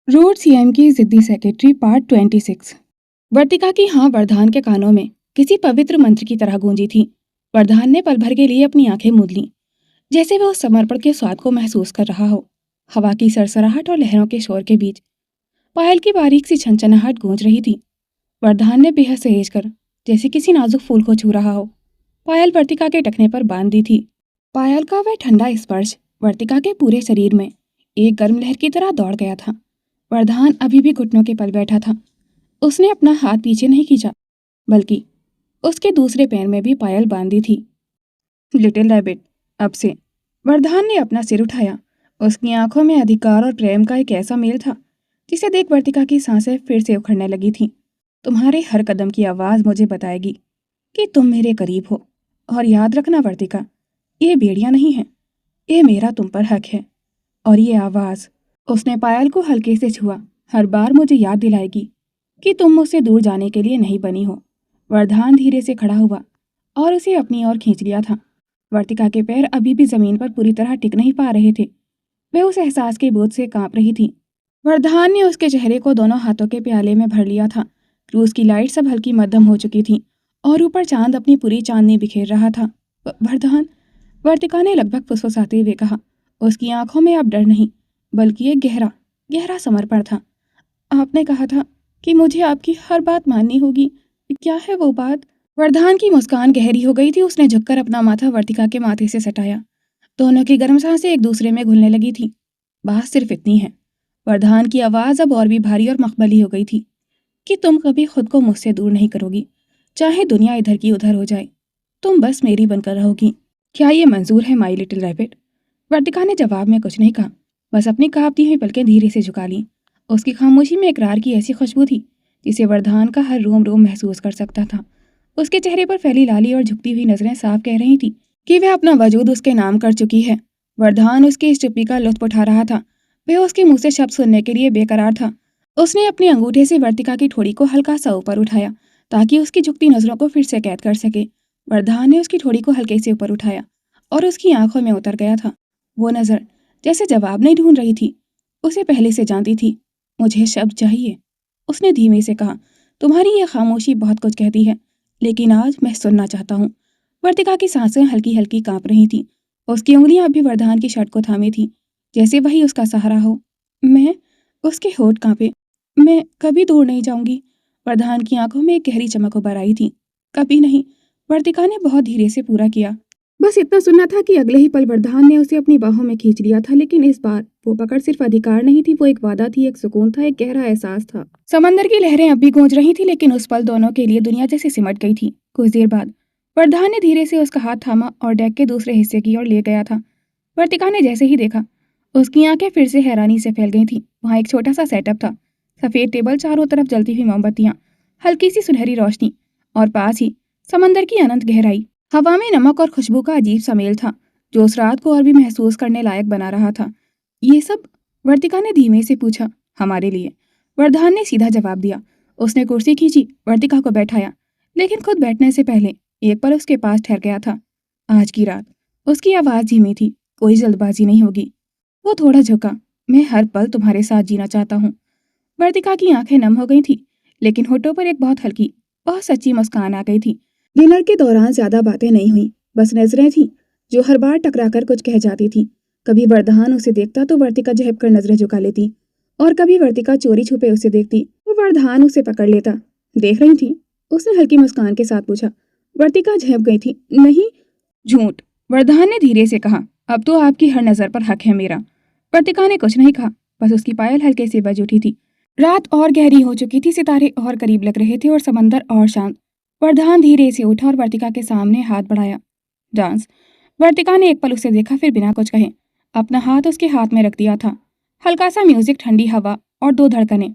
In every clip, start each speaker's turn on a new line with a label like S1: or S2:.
S1: Road CM की जिद्दी secretary part 26। वर्तिका की हाँ वरदान के कानों में किसी पवित्र मंत्र की तरह गूंजी थी। वरदान ने पल भर के लिए अपनी आंखें मूंद लीं, जैसे वह उस समर्पण के स्वाद को महसूस कर रहा हो। हवा की सरसराहट और लहरों के शोर के बीच पायल की बारीक सी छनछनाहट गूंज रही थी। वरदान ने बेहद सहेज कर, जैसे किसी नाजुक फूल को छू रहा हो, पायल वर्तिका के टखने पर बांध दी थी। पायल का वह ठंडा स्पर्श वर्तिका के पूरे शरीर में एक गर्म लहर की तरह दौड़ गया था। वरदान अभी भी घुटनों के पल बैठा था। उसने अपना हाथ पीछे नहीं खींचा, बल्कि उसके दूसरे पैर में भी पायल बांधी थी। लिटिल रैबिट, अब से। वरदान ने अपना सिर उठाया। उसकी आंखों में अधिकार और प्रेम का एक ऐसा मेल था जिसे देख वर्तिका की सांसें फिर से उखड़ने लगी थीं। तुम्हारे हर कदम की आवाज मुझे बताएगी कि तुम मेरे करीब हो। और याद रखना वर्तिका, ये बेड़ियां नहीं है, ये मेरा तुम पर हक है। और ये आवाज, उसने पायल को हल्के से छुआ, हर बार मुझे याद दिलाएगी कि तुम मुझसे दूर जाने के लिए नहीं बनी हो। वरदान धीरे से खड़ा हुआ और उसे अपनी ओर खींच लिया था। वर्तिका के पैर अभी भी जमीन पर पूरी तरह टिक नहीं पा रहे थे। वह उस एहसास के बोझ से कांप रही थी। वरदान ने उसके चेहरे को दोनों हाथों के प्याले में भर लिया था। क्रूज की लाइट सब हल्की मध्यम हो चुकी थी और ऊपर चांद अपनी पूरी चांदनी बिखेर रहा था। वरदान, वर्तिका ने लगभग फुसफुसाते हुए कहा। उसकी आंखों में अब डर नहीं, बल्कि एक गहरा गहरा समर्पण था। आपने कहा था कि मुझे आपकी हर बात माननी होगी। क्या है वो बात? वरदान की मुस्कान गहरी हो गई थी। उसने झुककर अपना माथा वर्तिका के माथे से सटाया। दोनों की गर्म सांसें एक दूसरे में घुलने लगी थी। बात सिर्फ इतनी है। वरदान की आवाज अब और भी भारी और मखमली हो गई थी कि तुम कभी खुद को मुझसे दूर नहीं करोगी, चाहे दुनिया इधर की उधर हो जाए। तुम बस मेरी बनकर रहोगी। क्या ये मंजूर है माई लिटिल रैबिट? वर्तिका ने जवाब में कुछ नहीं कहा, बस अपनी कांपती हुई पलकें धीरे से झुका लीं। उसकी खामोशी में इकरार की ऐसी खुशबू थी जिसे वरदान का हर रोम रोम महसूस कर सकता था। उसके चेहरे पर फैली लाली और झुकती हुई नजरें साफ कह रही थी कि वह अपना वजूद उसके नाम कर चुकी है। वरदान उसकी इस चुप्पी का लुत्फ उठा रहा था। वह उसके मुंह से शब्द सुनने के लिए बेकरार था। उसने अपने अंगूठे से वर्तिका की ठोड़ी को हल्का सा ऊपर उठाया ताकि उसकी झुकती नजरों को फिर से कैद कर सके। वरदान ने उसकी ठोड़ी को हल्के से ऊपर उठाया और उसकी आंखों में उतर गया था वो नजर, जैसे जवाब नहीं ढूंढ रही थी, उसे पहले से जानती थी। मुझे शब्द चाहिए, उसने धीमे से कहा। तुम्हारी ये खामोशी बहुत कुछ कहती है, लेकिन आज मैं सुनना चाहता हूँ। वर्तिका की सांसें हल्की हल्की कांप रही थीं। उसकी उंगलियां अभी वरदान की शर्ट को थामी थी, जैसे वही उसका सहारा हो। मैं, उसके होठ कांपे। मैं कभी दूर नहीं जाऊंगी। वरदान की आंखों में एक गहरी चमक उभर आई थी। कभी नहीं, वर्तिका ने बहुत धीरे से पूरा किया। बस इतना सुनना था कि अगले ही पल वरदान ने उसे अपनी बाहों में खींच लिया था। लेकिन इस बार वो पकड़ सिर्फ अधिकार नहीं थी, वो एक वादा थी, एक सुकून था, एक गहरा एहसास था। समंदर की लहरें अब भी गूंज रही थी, लेकिन उस पल दोनों के लिए दुनिया जैसे सिमट गई थी। कुछ देर बाद वरदान ने धीरे से उसका हाथ थामा और डेक के दूसरे हिस्से की ओर ले गया था। वर्तिका ने जैसे ही देखा, उसकी आंखें फिर से हैरानी से फैल गई थी। वहां एक छोटा सा सेटअप था। सफेद टेबल, चारों तरफ जलती हुई मोमबत्तियां, हल्की सी सुनहरी रोशनी और पास ही समंदर की अनंत गहराई। हवा में नमक और खुशबू का अजीब सा मेल था जो उस रात को और भी महसूस करने लायक बना रहा था। ये सब? वर्तिका ने धीमे से पूछा। हमारे लिए, वरदान ने सीधा जवाब दिया। उसने कुर्सी खींची, वर्तिका को बैठाया, लेकिन खुद बैठने से पहले एक पल उसके पास ठहर गया था। आज की रात, उसकी आवाज धीमी थी, कोई जल्दबाजी नहीं होगी। वो थोड़ा झुका। मैं हर पल तुम्हारे साथ जीना चाहता हूँ। वर्तिका की आंखें नम हो गई थी, लेकिन होठों पर एक बहुत हल्की, बहुत सच्ची मुस्कान आ गई थी। डिनर के दौरान ज्यादा बातें नहीं हुई, बस नजरें थीं जो हर बार टकराकर कुछ कह जाती थी। कभी वरदान उसे देखता तो वर्तिका झेप कर नजरें झुका लेती, और कभी वर्तिका चोरी छुपे उसे देखती तो वरदान उसे पकड़ लेता। देख रही थी? उसने हल्की मुस्कान के साथ पूछा। वर्तिका झेप गई थी। नहीं। झूठ, वरदान ने धीरे से कहा। अब तो आपकी हर नजर पर हक है मेरा। वर्तिका ने कुछ नहीं कहा, बस उसकी पायल हल्के से बज उठी थी। रात और गहरी हो चुकी थी, सितारे और करीब लग रहे थे और समंदर और शांत। वरदान धीरे से उठा और वर्तिका के सामने हाथ बढ़ाया। डांस। वर्तिका ने एक पल उसे देखा, फिर बिना कुछ कहे अपना हाथ उसके हाथ में रख दिया था। हल्का सा म्यूजिक, ठंडी हवा और दो धड़कनें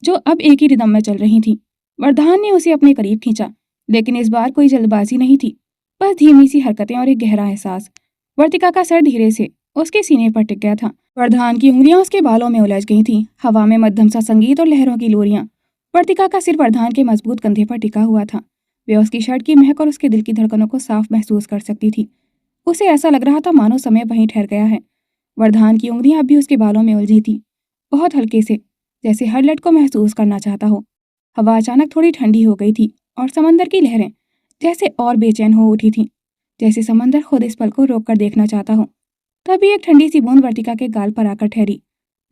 S1: जो अब एक ही रिदम में चल रही थीं। वरदान ने उसे अपने करीब खींचा, लेकिन इस बार कोई जल्दबाजी नहीं थी, बस धीमी सी हरकतें और एक गहरा एहसास। वर्तिका का सर धीरे से उसके सीने पर टिक गया था। वरदान की उंगलियां उसके बालों में उलझ गई थीं। हवा में मध्यम सा संगीत और लहरों की लोरियां। वर्तिका का सिर वरदान के मजबूत कंधे पर टिका हुआ था। वे उसकी शर्ट की महक और उसके दिल की धड़कनों को साफ महसूस कर सकती थी। उसे ऐसा लग रहा था मानो समय वहीं ठहर गया है। वरदान की उंगलियां अब भी उसके बालों में उलझी थी, बहुत हल्के से, जैसे हर लट को महसूस करना चाहता हो। हवा अचानक थोड़ी ठंडी हो गई थी और समंदर की लहरें जैसे और बेचैन हो उठी थीं, जैसे समंदर खुद इस पल को रोक कर देखना चाहता हो। तभी एक ठंडी सी बूंद वर्तिका के गाल पर आकर ठहरी।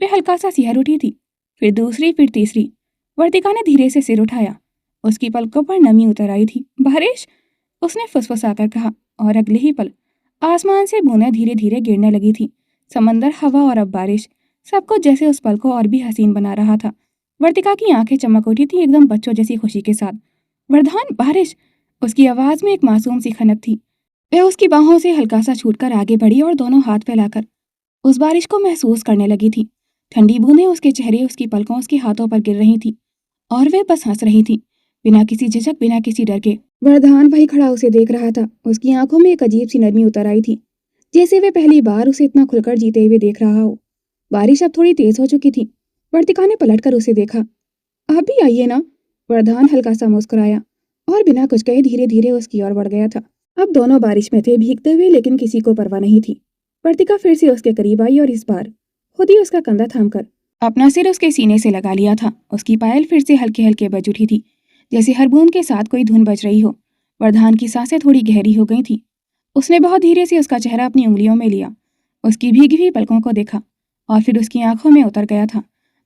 S1: वे हल्का सा सिहर उठी थी, फिर दूसरी, फिर तीसरी। वर्तिका ने धीरे से सिर उठाया। उसकी पलकों पर नमी उतर आई थी। बारिश, उसने फुसफुसाकर कहा, और अगले ही पल आसमान से बूंदें धीरे धीरे गिरने लगी थी। समंदर, हवा और अब बारिश, सब कुछ जैसे उस पल को और भी हसीन बना रहा था। वर्तिका की आंखें चमक उठी थी, एकदम बच्चों जैसी खुशी के साथ। वरदान, बारिश! उसकी आवाज में एक मासूम सी खनक थी। वह उसकी बाहों से हल्का सा छूटकर आगे बढ़ी और दोनों हाथ फैलाकर उस बारिश को महसूस करने लगी थी। ठंडी बूंदें उसके चेहरे, उसकी पलकों, उसके हाथों पर गिर रही थी और वह बस हंस रही थी, बिना किसी झिझक, बिना किसी डर के। वरदान वहीं खड़ा उसे देख रहा था। उसकी आंखों में एक अजीब सी नरमी उतर आई थी, जैसे वे पहली बार उसे इतना खुलकर जीते हुए देख रहा हो। बारिश अब थोड़ी तेज हो चुकी थी। वर्तिका ने पलटकर उसे देखा। आप भी आइए ना। वरदान हल्का सा मुस्कुराया और बिना कुछ कहे धीरे धीरे उसकी ओर बढ़ गया था। अब दोनों बारिश में थे, भीगते हुए, लेकिन किसी को परवाह नहीं थी। वर्तिका फिर से उसके करीब आई और इस बार खुद ही उसका कंधा थामकर अपना सिर उसके सीने से लगा लिया था। उसकी पायल फिर से हल्के हल्के बज उठी थी, जैसे हर बूंद के साथ कोई धुन बज रही हो। वरदान की सांसें थोड़ी गहरी हो गई थी। उसने बहुत धीरे से उसका चेहरा अपनी उंगलियों में लिया, उसकी भीगी हुई पलकों को देखा और फिर उसकी आंखों में उतर गया था।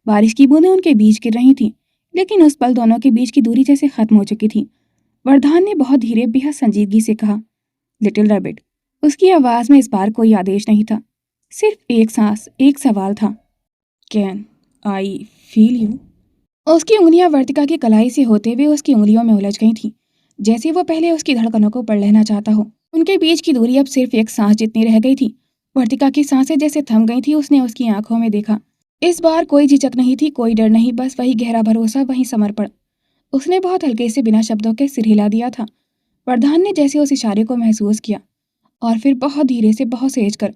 S1: बारिश की बूंदें उनके बीच गिर रही थीं, लेकिन उस पल दोनों के बीच की दूरी जैसे खत्म हो चुकी थी। वरदान ने बहुत धीरे, बेहद संजीदगी से कहा, लिटिल रैबिट। उसकी आवाज में इस बार कोई आदेश नहीं था, सिर्फ एक सांस, एक सवाल था। Can I feel you? उसकी उंगलियां वर्तिका की कलाई से होते हुए उसकी उंगलियों में उलझ गई थीं, जैसे वो पहले उसकी धड़कनों को पढ़ लेना चाहता हो। उनके बीच की दूरी अब सिर्फ एक सांस जितनी रह गई थी। वर्तिका की सांसें जैसे थम गई थी। उसने उसकी आंखों में देखा। इस बार कोई झिझक नहीं थी, कोई डर नहीं, बस वही गहरा भरोसा, वही समर्पण। उसने बहुत हल्के से, बिना शब्दों के, सिर हिला दिया था। वरदान ने जैसे उस इशारे को महसूस किया और फिर बहुत धीरे से, बहुत सेज कर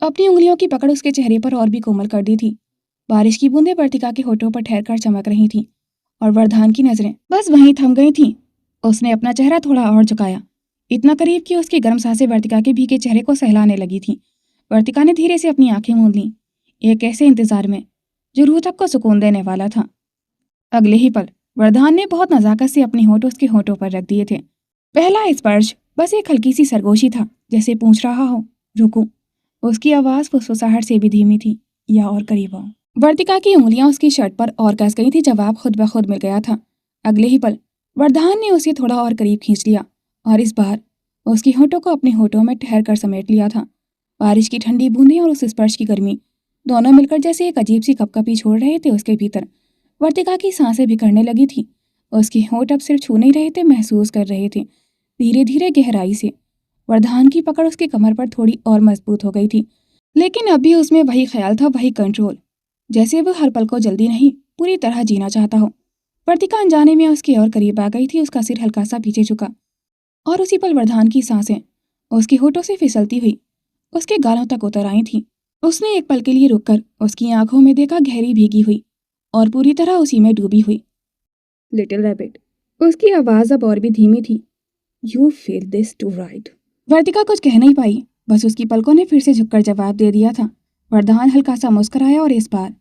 S1: अपनी उंगलियों की पकड़ उसके चेहरे पर और भी कोमल कर दी थी। बारिश की बूंदें वर्तिका के होठों पर ठहरकर चमक रही थीं और वरदान की नजरें बस वहीं थम गई थीं। उसने अपना चेहरा थोड़ा और झुकाया, इतना करीब कि उसकी गर्म सांसें वर्तिका के भीगे चेहरे को सहलाने लगी थीं। वर्तिका ने धीरे से अपनी आंखें मूंद लीं, एक ऐसे इंतजार में जो रूह तक को सुकून देने वाला था। अगले ही पल वरदान ने बहुत नजाकत से अपने होठ उसके होठों पर रख दिए थे। पहला स्पर्श बस एक हल्की सी सरगोशी था, जैसे पूछ रहा हो, रुकूं। उसकी आवाज फुसफुसाहट से भी धीमी थी, या और करीब आओ। वर्तिका की उंगलियां उसकी शर्ट पर और कस गई थी। जवाब खुद ब खुद मिल गया था। अगले ही पल वरदान ने उसे थोड़ा और करीब खींच लिया और इस बार उसके होठों को अपने होठों में ठहर कर समेट लिया था। बारिश की ठंडी बूंदें और उस स्पर्श की गर्मी दोनों मिलकर जैसे एक अजीब सी कपकपी छोड़ रहे थे उसके भीतर। वर्तिका की सांसें बिखरने लगी थी। उसके होठ अब सिर्फ छू नहीं रहे थे, महसूस कर रहे थे, धीरे धीरे, गहराई से। वरदान की पकड़ उसकी कमर पर थोड़ी और मजबूत हो गई थी, लेकिन अब भी उसमें वही ख्याल था, वही कंट्रोल, जैसे वो हर पल को जल्दी नहीं, पूरी तरह जीना चाहता हो। वर्तिका अनजाने में उसके और करीब आ गई थी। उसका सिर हल्का सा पीछे झुका और उसी पल वरदान की सांसें उसके होठों से फिसलती हुई उसके गालों तक उतर आई थी। उसने एक पल के लिए रुककर उसकी आंखों में देखा, गहरी भीगी हुई और पूरी तरह उसी में डूबी हुई। Little rabbit. उसकी आवाज अब और भी धीमी थी। You feel this too right. Vartika कुछ कह नहीं पाई, बस उसकी पलकों ने फिर से झुककर जवाब दे दिया था। वरदान हल्का सा मुस्कुराया और इस बार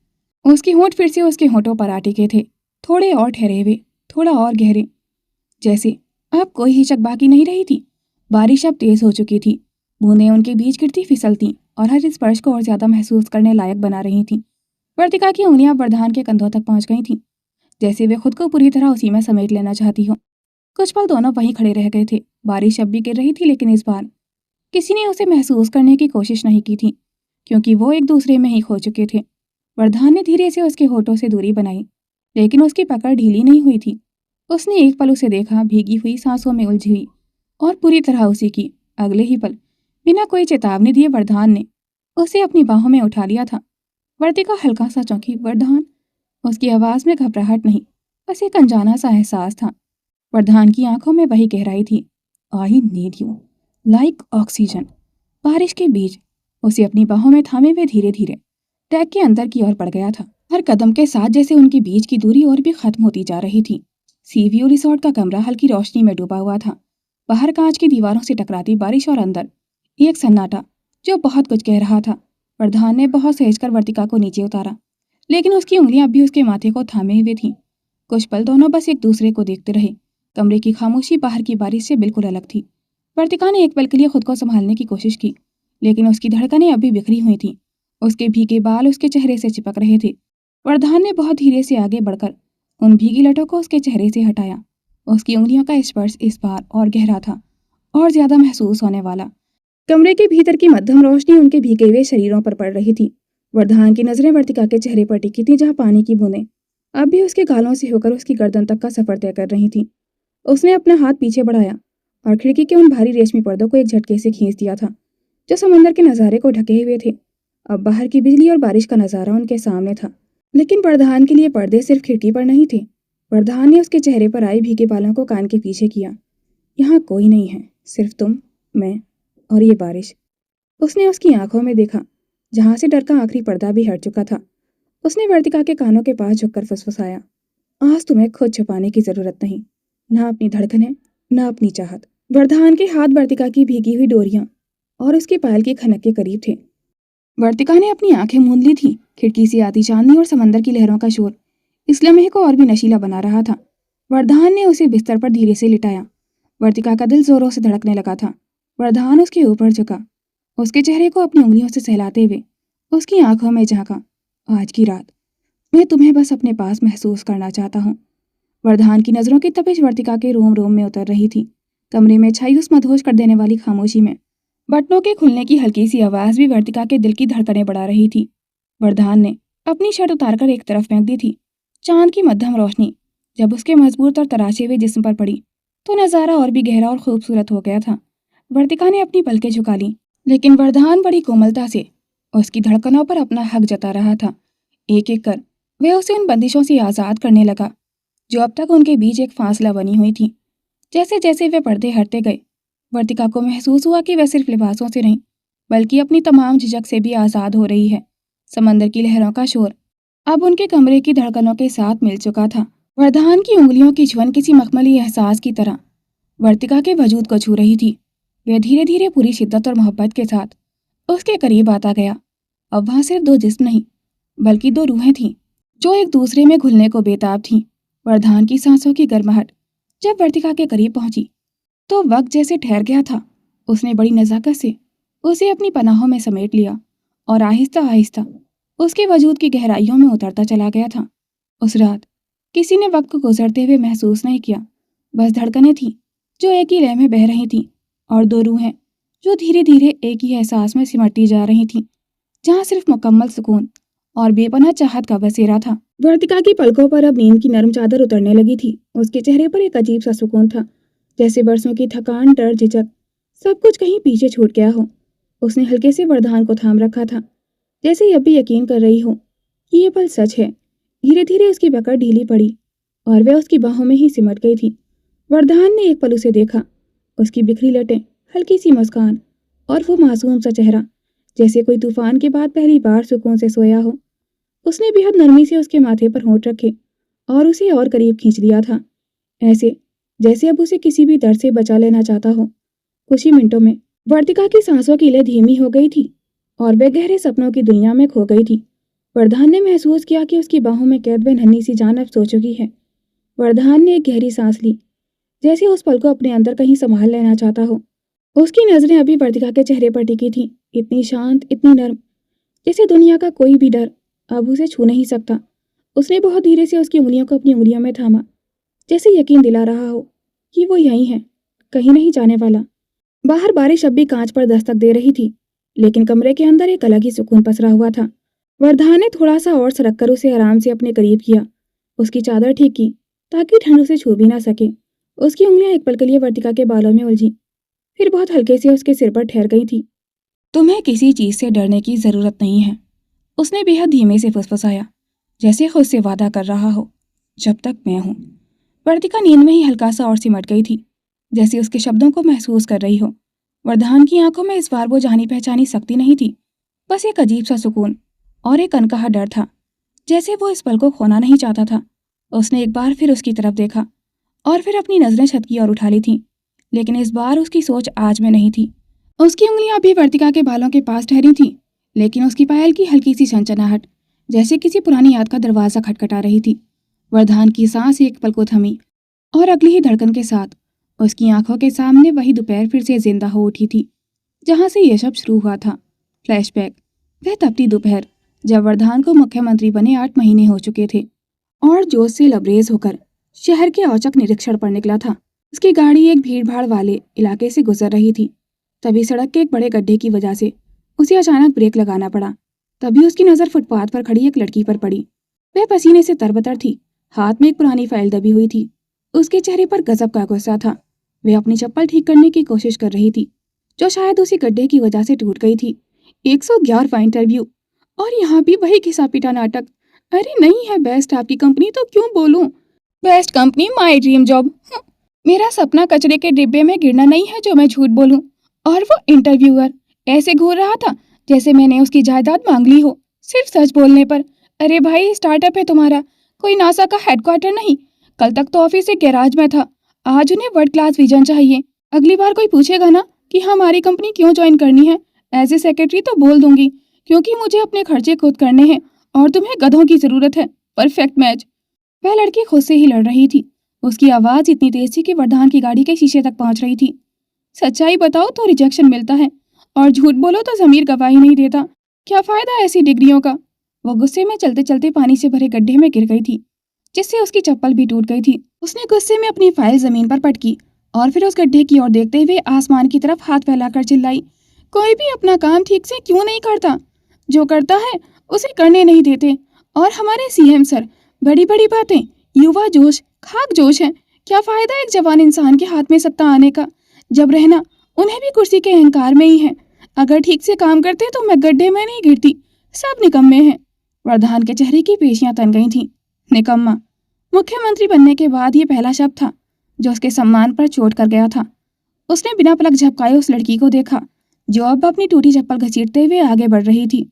S1: उसके होंठ फिर से उसके होठों पर आ टिके थे, थोड़े और ठहरे हुए, थोड़ा और गहरे, जैसे अब कोई हिचक बाकी नहीं रही थी। बारिश अब तेज हो चुकी थी। बूंदें उनके बीच गिरती, फिसलती और हर स्पर्श को और ज्यादा महसूस करने लायक बना रही थीं। वर्तिका की उंगलियां वरदान के कंधों तक पहुंच गई थीं, जैसे वे खुद को पूरी तरह उसी में समेट लेना चाहती हो। कुछ पल दोनों वहीं खड़े रह गए थे। बारिश अब भी गिर रही थी, लेकिन इस बार किसी ने उसे महसूस करने की कोशिश नहीं की थी, क्योंकि वो एक दूसरे में ही खो चुके थे। वरदान ने धीरे से उसके होठों से दूरी बनाई, लेकिन उसकी पकड़ ढीली नहीं हुई थी। उसने एक पल उसे देखा, भीगी हुई, सांसों में उलझी हुई और पूरी तरह उसी की। अगले ही पल बिना कोई चेतावनी दिए वरदान ने उसे अपनी बाहों में उठा लिया था। वर्तिका हल्का सा चौंकी। वरदान। उसकी आवाज में घबराहट नहीं, बस एक अनजाना सा एहसास था। वरदान की आंखों में वही गहराई थी। I need you like oxygen. बारिश के बीच उसे अपनी बाहों में थामे हुए धीरे धीरे टैग के अंदर की ओर बढ़ गया था। हर कदम के साथ जैसे उनके बीच की दूरी और भी खत्म होती जा रही थी। सी व्यू रिसोर्ट का कमरा हल्की रोशनी में डूबा हुआ था। बाहर कांच की दीवारों से टकराती बारिश और अंदर एक सन्नाटा जो बहुत कुछ कह रहा था। वरदान ने बहुत सहज कर वर्तिका को नीचे उतारा। लेकिन उसकी उंगलियां अब भी उसके माथे को थामे हुए थीं। कुछ पल दोनों बस एक दूसरे को देखते रहे। कमरे की खामोशी बाहर की बारिश से बिल्कुल अलग थी। वर्तिका ने एक पल के लिए खुद को संभालने की कोशिश की, लेकिन उसकी धड़कनें अभी बिखरी हुई थीं। उसके भीगे बाल उसके चेहरे से चिपक रहे थे। वरदान ने बहुत धीरे से आगे बढ़कर उन भीगी लटों को उसके चेहरे से हटाया। उसकी उंगलियों का स्पर्श इस बार और गहरा था और ज्यादा महसूस होने वाला। कमरे के भीतर की मध्यम रोशनी उनके भीगे हुए शरीरों पर पड़ रही थी। वरदान की नजरें वर्तिका के चेहरे पर टिकी थी, जहाँ पानी की बूंदें अब भी उसके गालों से होकर उसकी गर्दन तक का सफर तय कर रही थीं। उसने अपना हाथ पीछे बढ़ाया और खिड़की के उन भारी रेशमी पर्दों को एक झटके से खींच दिया था, जो समंदर के नज़ारे को ढके हुए थे। अब बाहर की बिजली और बारिश का नज़ारा उनके सामने था, लेकिन वरदान के लिए पर्दे सिर्फ खिड़की पर नहीं थे। वरदान ने उसके चेहरे पर आई भीगे बालों को कान के पीछे किया। यहाँ कोई नहीं है, सिर्फ तुम, मैं और ये बारिश। उसने उसकी आंखों में देखा, जहां से डर का आखिरी पर्दा भी हट चुका था। उसने वर्तिका के कानों के पास झुककर फुसफुसाया, आज तुम्हें खुद छुपाने की जरूरत नहीं, ना अपनी धड़कनें, ना अपनी चाहत। वरदान के हाथ वर्तिका की भीगी हुई डोरियां और उसके पायल के खनक के करीब थे। वर्तिका ने अपनी आंखें मूंद ली थी। खिड़की से आती चांदनी और समंदर की लहरों का शोर इस लम्हे को और भी नशीला बना रहा था। वरदान ने उसे बिस्तर पर धीरे से लिटाया। वर्तिका का दिल जोरों से धड़कने लगा था। वरदान उसके ऊपर झुका, उसके चेहरे को अपनी उंगलियों से सहलाते हुए उसकी आंखों में झांका। आज की रात मैं तुम्हें बस अपने पास महसूस करना चाहता हूँ। वरदान की नजरों की तपिश वर्तिका के रोम रोम में उतर रही थी। कमरे में छाई उस मदहोश कर देने वाली खामोशी में बटनों के खुलने की हल्की सी आवाज भी वर्तिका के दिल की धड़कनें बढ़ा रही थी। वरदान ने अपनी शर्ट उतारकर एक तरफ फेंक दी थी। चांद की मध्यम रोशनी जब उसके मजबूत और तराशे हुए जिस्म पर पड़ी तो नजारा और भी गहरा और खूबसूरत हो गया था। वर्तिका ने अपनी पलकें झुका ली, लेकिन वरदान बड़ी कोमलता से उसकी धड़कनों पर अपना हक जता रहा था। एक एक कर वह उसे उन बंदिशों से आजाद करने लगा जो अब तक उनके बीच एक फासला बनी हुई थी। जैसे जैसे वे पर्दे हटते गए, वर्तिका को महसूस हुआ कि वह सिर्फ लिबासों से नहीं, बल्कि अपनी तमाम झिझक से भी आजाद हो रही है। समंदर की लहरों का शोर अब उनके कमरे की धड़कनों के साथ मिल चुका था। वरदान की उंगलियों की छुअन किसी मखमली एहसास की तरह वर्तिका के वजूद को छू रही थी। वह धीरे धीरे पूरी शिद्दत और मोहब्बत के साथ उसके करीब आता गया। अब वहां सिर्फ दो जिस्म नहीं, बल्कि दो रूहें थीं, जो एक दूसरे में घुलने को बेताब थीं। वरदान की सांसों की गर्माहट जब वर्तिका के करीब पहुंची तो वक्त जैसे ठहर गया था। उसने बड़ी नजाकत से उसे अपनी पनाहों में समेट लिया और आहिस्ता आहिस्ता उसके वजूद की गहराइयों में उतरता चला गया था। उस रात किसी ने वक्त को गुजरते हुए महसूस नहीं किया। बस धड़कनें थीं जो एक ही लय में बह रही थीं, और दो रूहें जो धीरे धीरे एक ही एहसास में सिमटती जा रही थीं, जहाँ सिर्फ मुकम्मल सुकून और बेपनाह चाहत का बसेरा था। वर्तिका की पलकों पर अब नींद की नरम चादर उतरने लगी थी। उसके चेहरे पर एक अजीब सा सुकून था, जैसे बरसों की थकान, डर, झिझक सब कुछ कहीं पीछे छूट गया हो। उसने हल्के से वरदान को थाम रखा था, जैसे अब भी यकीन कर रही हो कि ये पल सच है। धीरे धीरे उसकी पकड़ ढीली पड़ी और वह उसकी बाहों में ही सिमट गई थी। वरदान ने एक पल उसे देखा, उसकी बिखरी लटें, हल्की सी मुस्कान और वो मासूम सा चेहरा, जैसे कोई तूफान के बाद पहली बार सुकून से सोया हो। उसने बेहद नरमी से उसके माथे पर होंठ रखे और उसे और करीब खींच लिया था, ऐसे जैसे अब उसे किसी भी दर्द से बचा लेना चाहता हो। कुछ ही मिनटों में वर्तिका की सांसों की लय धीमी हो गई थी और वह गहरे सपनों की दुनिया में खो गई थी। वरदान ने महसूस किया कि उसकी बाहों में कैद वह नन्ही सी जान अब सो चुकी है। वरदान ने एक गहरी सांस ली, जैसे उस पल को अपने अंदर कहीं संभाल लेना चाहता हो। उसकी नजरें अभी वर्तिका के चेहरे पर टिकी थीं, इतनी शांत, इतनी नर्म, जैसे दुनिया का कोई भी डर अब उसे छू नहीं सकता। उसने बहुत धीरे से उसकी उंगलियों को अपनी उंगलियों में थामा, जैसे यकीन दिला रहा हो कि वो यहीं है, कहीं नहीं जाने वाला। बाहर बारिश अब भी कांच पर दस्तक दे रही थी, लेकिन कमरे के अंदर एक अलग ही सुकून पसरा हुआ था। वरदान ने थोड़ा सा और सरक कर उसे आराम से अपने करीब किया, उसकी चादर ठीक की ताकि ठंड उसे छू भी ना सके। उसकी उंगलियां एक पल के लिए वर्तिका के बालों में उलझी, फिर बहुत हल्के से उसके सिर पर ठहर गई थी। तुम्हें किसी चीज से डरने की जरूरत नहीं है, उसने बेहद धीमे से फुसफुसाया, जैसे खुद से वादा कर रहा हो, जब तक मैं हूं। वर्तिका नींद में ही हल्का सा और सिमट गई थी, जैसे उसके शब्दों को महसूस कर रही हो। वरदान की आंखों में इस बार वो जानी पहचानी सख्ती नहीं थी, बस एक अजीब सा सुकून और एक अनकहा डर था, जैसे वो इस पल को खोना नहीं चाहता था। उसने एक बार फिर उसकी तरफ देखा और फिर अपनी नजरें छत की ओर उठा ली थीं, लेकिन इस बार उसकी सोच आज में नहीं थी। उसकी उंगलियां अभी वर्तिका के बालों के पास ठहरी थीं, लेकिन उसकी पायल की हल्की सी छनछनाहट जैसे किसी पुरानी याद का दरवाजा खटखटा रही थी। वरदान की सांस एक पल को थमी और अगली ही धड़कन के साथ उसकी आंखों के सामने वही दोपहर फिर से जिंदा हो उठी थी जहां से यह सब शुरू हुआ था। फ्लैशबैक, वह तपती दोपहर जब वरदान को मुख्यमंत्री बने 8 महीने हो चुके थे और जोश से लबरेज होकर शहर के औचक निरीक्षण पर निकला था। उसकी गाड़ी एक भीड़भाड़ वाले इलाके से गुजर रही थी। तभी सड़क के एक बड़े गड्ढे की वजह से उसे अचानक ब्रेक लगाना पड़ा। तभी उसकी नज़र फुटपाथ पर खड़ी एक लड़की पर पड़ी। वह पसीने से तरबतर थी, हाथ में एक पुरानी फाइल दबी हुई थी। उसके चेहरे पर गजब का गुस्सा था। वह अपनी चप्पल ठीक करने की कोशिश कर रही थी जो शायद उसी गड्ढे की वजह से टूट गई थी। 111वां इंटरव्यू और यहाँ भी वही घिसा पिटा नाटक। अरे नहीं है बेस्ट आपकी कंपनी तो क्यों बोलूं? Best company my dream job. मेरा सपना कचरे के डिब्बे में गिरना नहीं है जो मैं झूठ बोलूं। और वो इंटरव्यूअर ऐसे घूर रहा था जैसे मैंने उसकी जायदाद मांग ली हो सिर्फ सच बोलने पर। अरे भाई स्टार्टअप है तुम्हारा, कोई नासा का हेडक्वार्टर नहीं। कल तक तो ऑफिस एक गैराज में था, आज उन्हें वर्ल्ड क्लास विजन चाहिए। अगली बार कोई पूछेगा ना कि हमारी कंपनी क्यों ज्वाइन करनी है, एज ए सेक्रेटरी तो बोल दूंगी क्योंकि मुझे अपने खर्चे खुद करने हैं और तुम्हें गधों की जरूरत है। Perfect match. वह लड़की खुद से ही लड़ रही थी। उसकी आवाज इतनी तेज थी कि वरदान की गाड़ी के शीशे तक पहुंच रही थी। सच्चाई बताओ तो रिजेक्शन मिलता है और झूठ बोलो तो जमीर गवाही नहीं देता। क्या फायदा ऐसी डिग्रियों का? वो गुस्से में चलते चलते पानी से भरे गड्ढे में गिर गई थी जिससे उसकी चप्पल भी टूट गई थी। उसने गुस्से में अपनी फाइल जमीन पर पटकी और फिर उस गड्ढे की ओर देखते हुए आसमान की तरफ हाथ फैलाकर चिल्लाई, कोई भी अपना काम ठीक से क्यों नहीं करता? जो करता है उसे करने नहीं देते। और हमारे सीएम सर बड़ी बड़ी बातें, युवा जोश खाक जोश है। क्या फायदा एक जवान इंसान के हाथ में सत्ता आने का जब रहना उन्हें भी कुर्सी के अहंकार में ही है। अगर ठीक से काम करते तो मैं गड्ढे में नहीं गिरती। सब निकम्मे हैं। वरदान के चेहरे की पेशियां तन गई थीं। निकम्मा मुख्यमंत्री बनने के बाद ये पहला शब्द था जो उसके सम्मान पर चोट कर गया था। उसने बिना पलक झपकाए उस लड़की को देखा जो अब अपनी टूटी चप्पल घसीटते हुए आगे बढ़ रही थी।